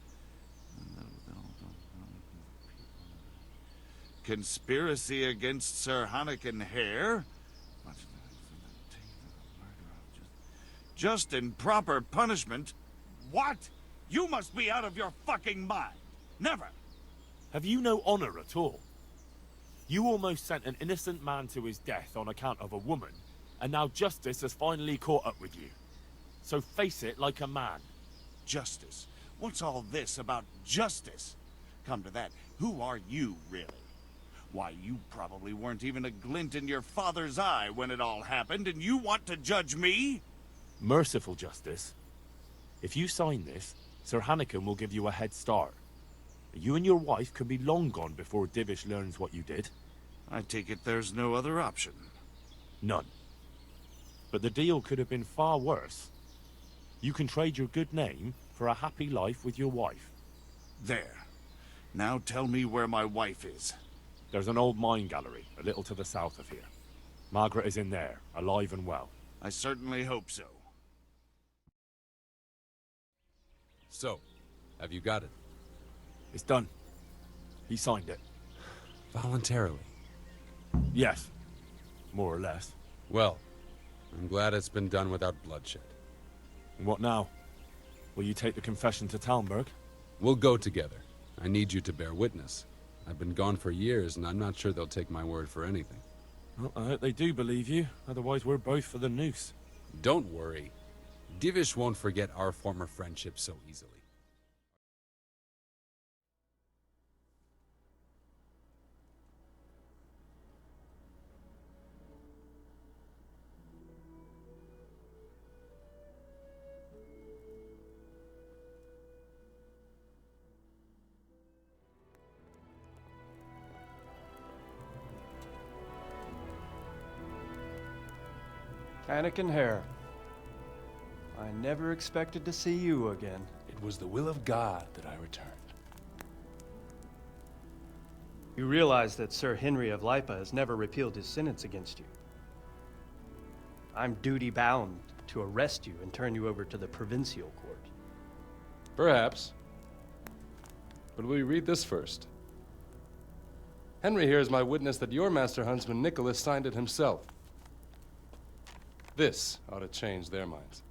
conspiracy against Sir Hanekin Hare... just in proper punishment. What? You must be out of your fucking mind. Never. Have you no honor at all? You almost sent an innocent man to his death on account of a woman, and now justice has finally caught up with you. So face it like a man. Justice? What's all this about justice? Come to that, who are you, really? Why, you probably weren't even a glint in your father's eye when it all happened, and you want to judge me? Merciful justice. If you sign this, Sir Hanekin will give you a head start. You and your wife could be long gone before Divish learns what you did. I take it there's no other option. None. But the deal could have been far worse. You can trade your good name for a happy life with your wife. There. Now tell me where my wife is. There's an old mine gallery, a little to the south of here. Margaret is in there, alive and well. I certainly hope so. So, have you got it? It's done. He signed it. Voluntarily? Yes. More or less. Well, I'm glad it's been done without bloodshed. And what now? Will you take the confession to Talmberg? We'll go together. I need you to bear witness. I've been gone for years, and I'm not sure they'll take my word for anything. Well, I hope they do believe you. Otherwise, we're both for the noose. Don't worry. Divish won't forget our former friendship so easily. Hanekin Hare. I never expected to see you again. It was the will of God that I returned. You realize that Sir Henry of Lipa has never repealed his sentence against you. I'm duty-bound to arrest you and turn you over to the provincial court. Perhaps. But will you read this first? Henry here is my witness that your master huntsman Nicholas signed it himself. This ought to change their minds.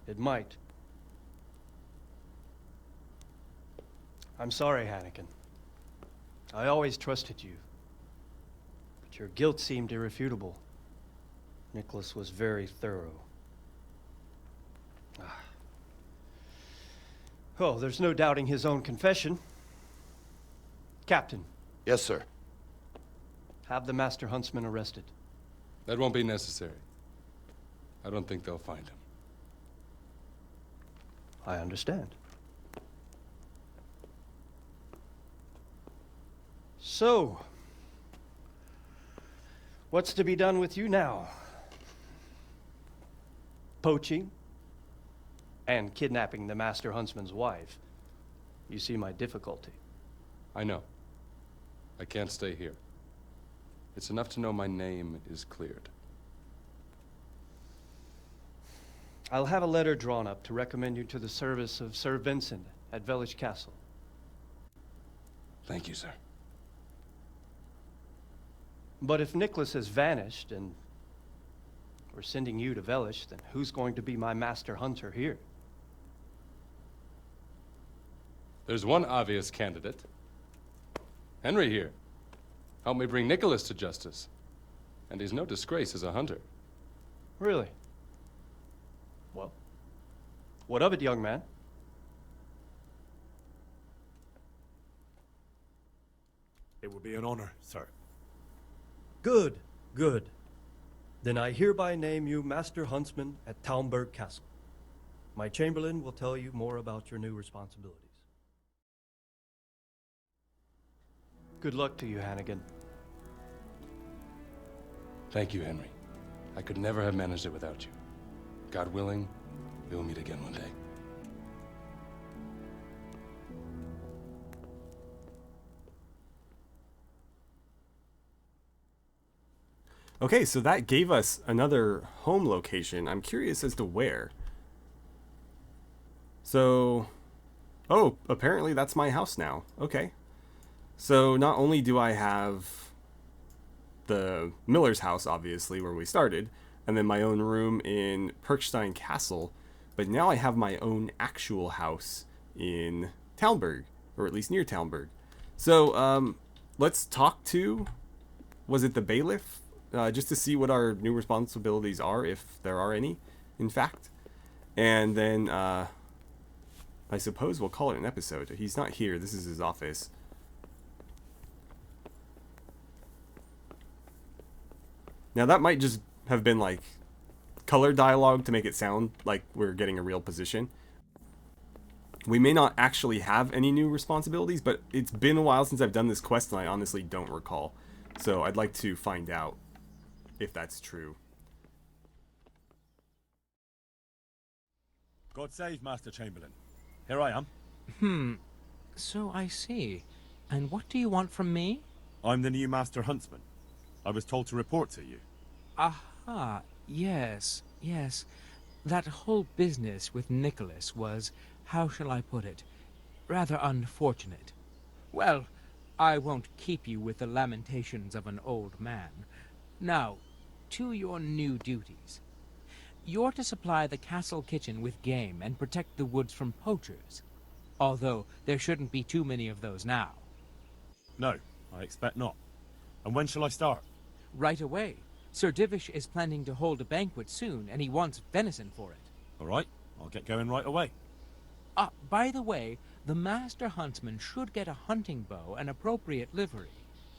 It might. I'm sorry, Hanekin. I always trusted you. But your guilt seemed irrefutable. Nicholas was very thorough. Oh, there's no doubting his own confession. Captain. Yes, sir. Have the Master Huntsman arrested. That won't be necessary. I don't think they'll find him. I understand. So, what's to be done with you now? Poaching? And kidnapping the Master Huntsman's wife. You see my difficulty. I know. I can't stay here. It's enough to know my name is cleared. I'll have a letter drawn up to recommend you to the service of Sir Vincent at Vellish Castle. Thank you, sir. But if Nicholas has vanished and we're sending you to Vellish, then who's going to be my master hunter here? There's one obvious candidate. Henry here. Help me bring Nicholas to justice. And he's no disgrace as a hunter. Really? Well, what of it, young man? It would be an honor, sir. Good, good. Then I hereby name you Master Huntsman at Talmberg Castle. My chamberlain will tell you more about your new responsibilities. Good luck to you, Hanekin. Thank you, Henry. I could never have managed it without you. God willing, we will meet again one day. Okay, so that gave us another home location. I'm curious as to where. So, oh, apparently that's my house now. Okay. So not only do I have the Miller's house, obviously, where we started, and then my own room in Perkstein Castle, but now I have my own actual house in Talmberg, or at least near Talmberg. So, let's talk to, was it the bailiff? Just to see what our new responsibilities are, if there are any, in fact. And then, I suppose we'll call it an episode. He's not here. This is his office. Now, that might just have been, like, color dialogue to make it sound like we're getting a real position. We may not actually have any new responsibilities, but it's been a while since I've done this quest, and I honestly don't recall. So I'd like to find out if that's true. God save Master Chamberlain. Here I am. So I see. And what do you want from me? I'm the new Master Huntsman. I was told to report to you. Aha, yes. That whole business with Nicholas was, how shall I put it, rather unfortunate. Well, I won't keep you with the lamentations of an old man. Now, to your new duties. You're to supply the castle kitchen with game and protect the woods from poachers. Although there shouldn't be too many of those now. No, I expect not. And when shall I start? Right away. Sir Divish is planning to hold a banquet soon, and he wants venison for it. All right, I'll get going right away. By the way, the Master Huntsman should get a hunting bow and appropriate livery.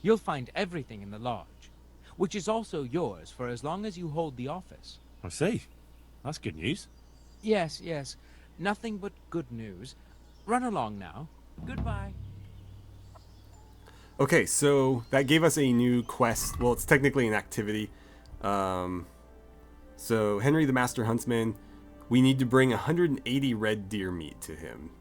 You'll find everything in the lodge, which is also yours for as long as you hold the office. I see. That's good news. Yes. Nothing but good news. Run along now. Goodbye. Okay, so that gave us a new quest. Well, it's technically an activity. So Henry the Master Huntsman, we need to bring 180 red deer meat to him.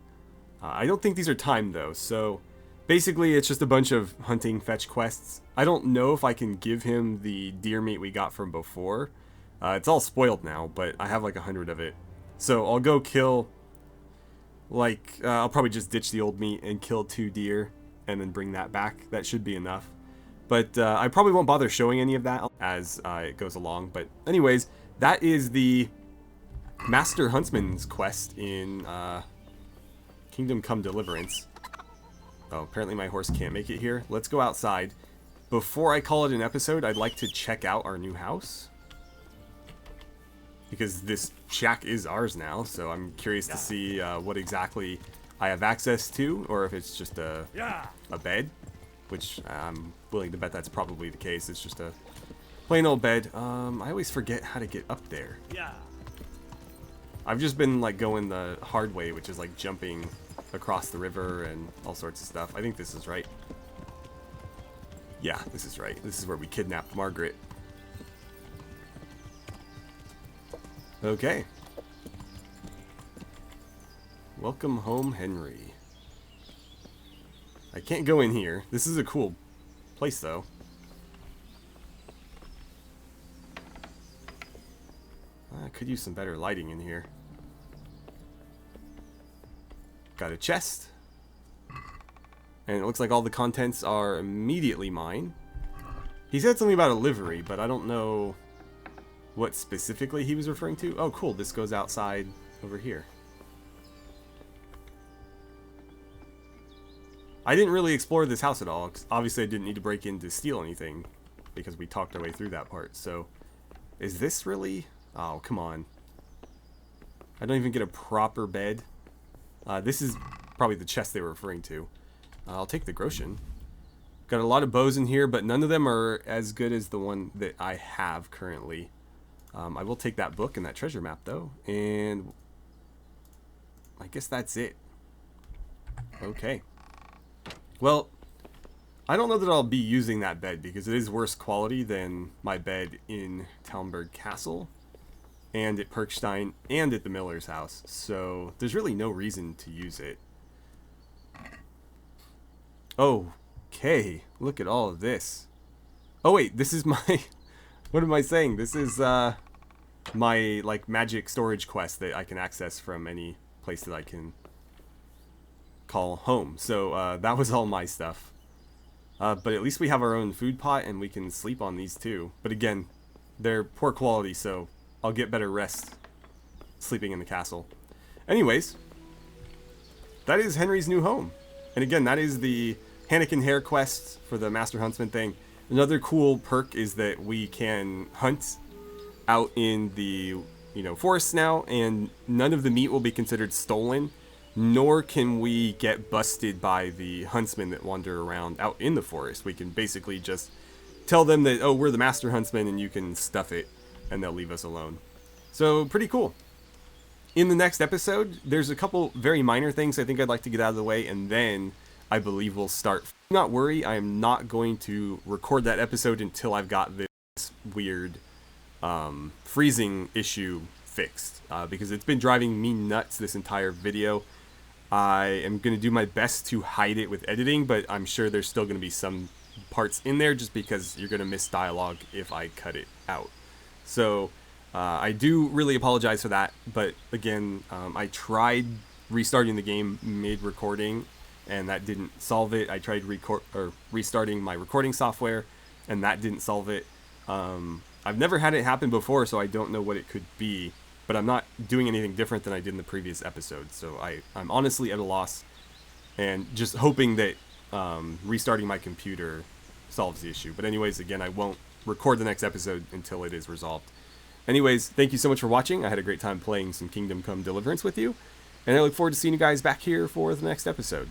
I don't think these are timed though, so basically it's just a bunch of hunting fetch quests. I don't know if I can give him the deer meat we got from before. It's all spoiled now, but I have like 100 of it. So I'll go kill, like, I'll probably just ditch the old meat and kill 2 deer and then bring that back. That should be enough. But I probably won't bother showing any of that as it goes along. But anyways, that is the Master Huntsman's quest in Kingdom Come Deliverance. Oh, apparently my horse can't make it here. Let's go outside. Before I call it an episode, I'd like to check out our new house. Because this shack is ours now, so I'm curious to see what exactly I have access to, or if it's just a bed, which I'm willing to bet that's probably the case. It's just a plain old bed. I always forget how to get up there. I've just been like going the hard way, which is like jumping across the river and all sorts of stuff. I think this is right. Yeah, this is right. This is where we kidnapped Margaret. Okay. Welcome home, Henry. I can't go in here. This is a cool place, though. I could use some better lighting in here. Got a chest. And it looks like all the contents are immediately mine. He said something about a livery, but I don't know what specifically he was referring to. Oh, cool. This goes outside over here. I didn't really explore this house at all, 'cause obviously I didn't need to break in to steal anything, because we talked our way through that part. So, is this really? Oh, come on. I don't even get a proper bed. This is probably the chest they were referring to. I'll take the Groshen. Got a lot of bows in here, but none of them are as good as the one that I have currently. I will take that book and that treasure map, though, and I guess that's it. Okay. Well, I don't know that I'll be using that bed because it is worse quality than my bed in Talmberg Castle and at Perkstein and at the Miller's house. So there's really no reason to use it. Okay, look at all of this. Oh wait, this is my... What am I saying? This is my like magic storage quest that I can access from any place that I can call home. So that was all my stuff. But at least we have our own food pot and we can sleep on these too. But again, they're poor quality, so I'll get better rest sleeping in the castle. Anyways, that is Henry's new home. And again, that is the Hanekin Hare quest for the Master Huntsman thing. Another cool perk is that we can hunt out in the, forests now, and none of the meat will be considered stolen, nor can we get busted by the huntsmen that wander around out in the forest. We can basically just tell them that, oh, we're the Master Huntsman, and you can stuff it, and they'll leave us alone. So, pretty cool. In the next episode, there's a couple very minor things I think I'd like to get out of the way, and then I believe we'll start. Do not worry, I am not going to record that episode until I've got this weird freezing issue fixed, because it's been driving me nuts this entire video. I am going to do my best to hide it with editing, but I'm sure there's still going to be some parts in there just because you're going to miss dialogue if I cut it out. So I do really apologize for that, but again, I tried restarting the game mid-recording and that didn't solve it. I tried restarting my recording software and that didn't solve it. I've never had it happen before, so I don't know what it could be, but I'm not doing anything different than I did in the previous episode, so I'm honestly at a loss and just hoping that restarting my computer solves the issue. But anyways, again, I won't record the next episode until it is resolved. Anyways, thank you so much for watching. I had a great time playing some Kingdom Come Deliverance with you, and I look forward to seeing you guys back here for the next episode.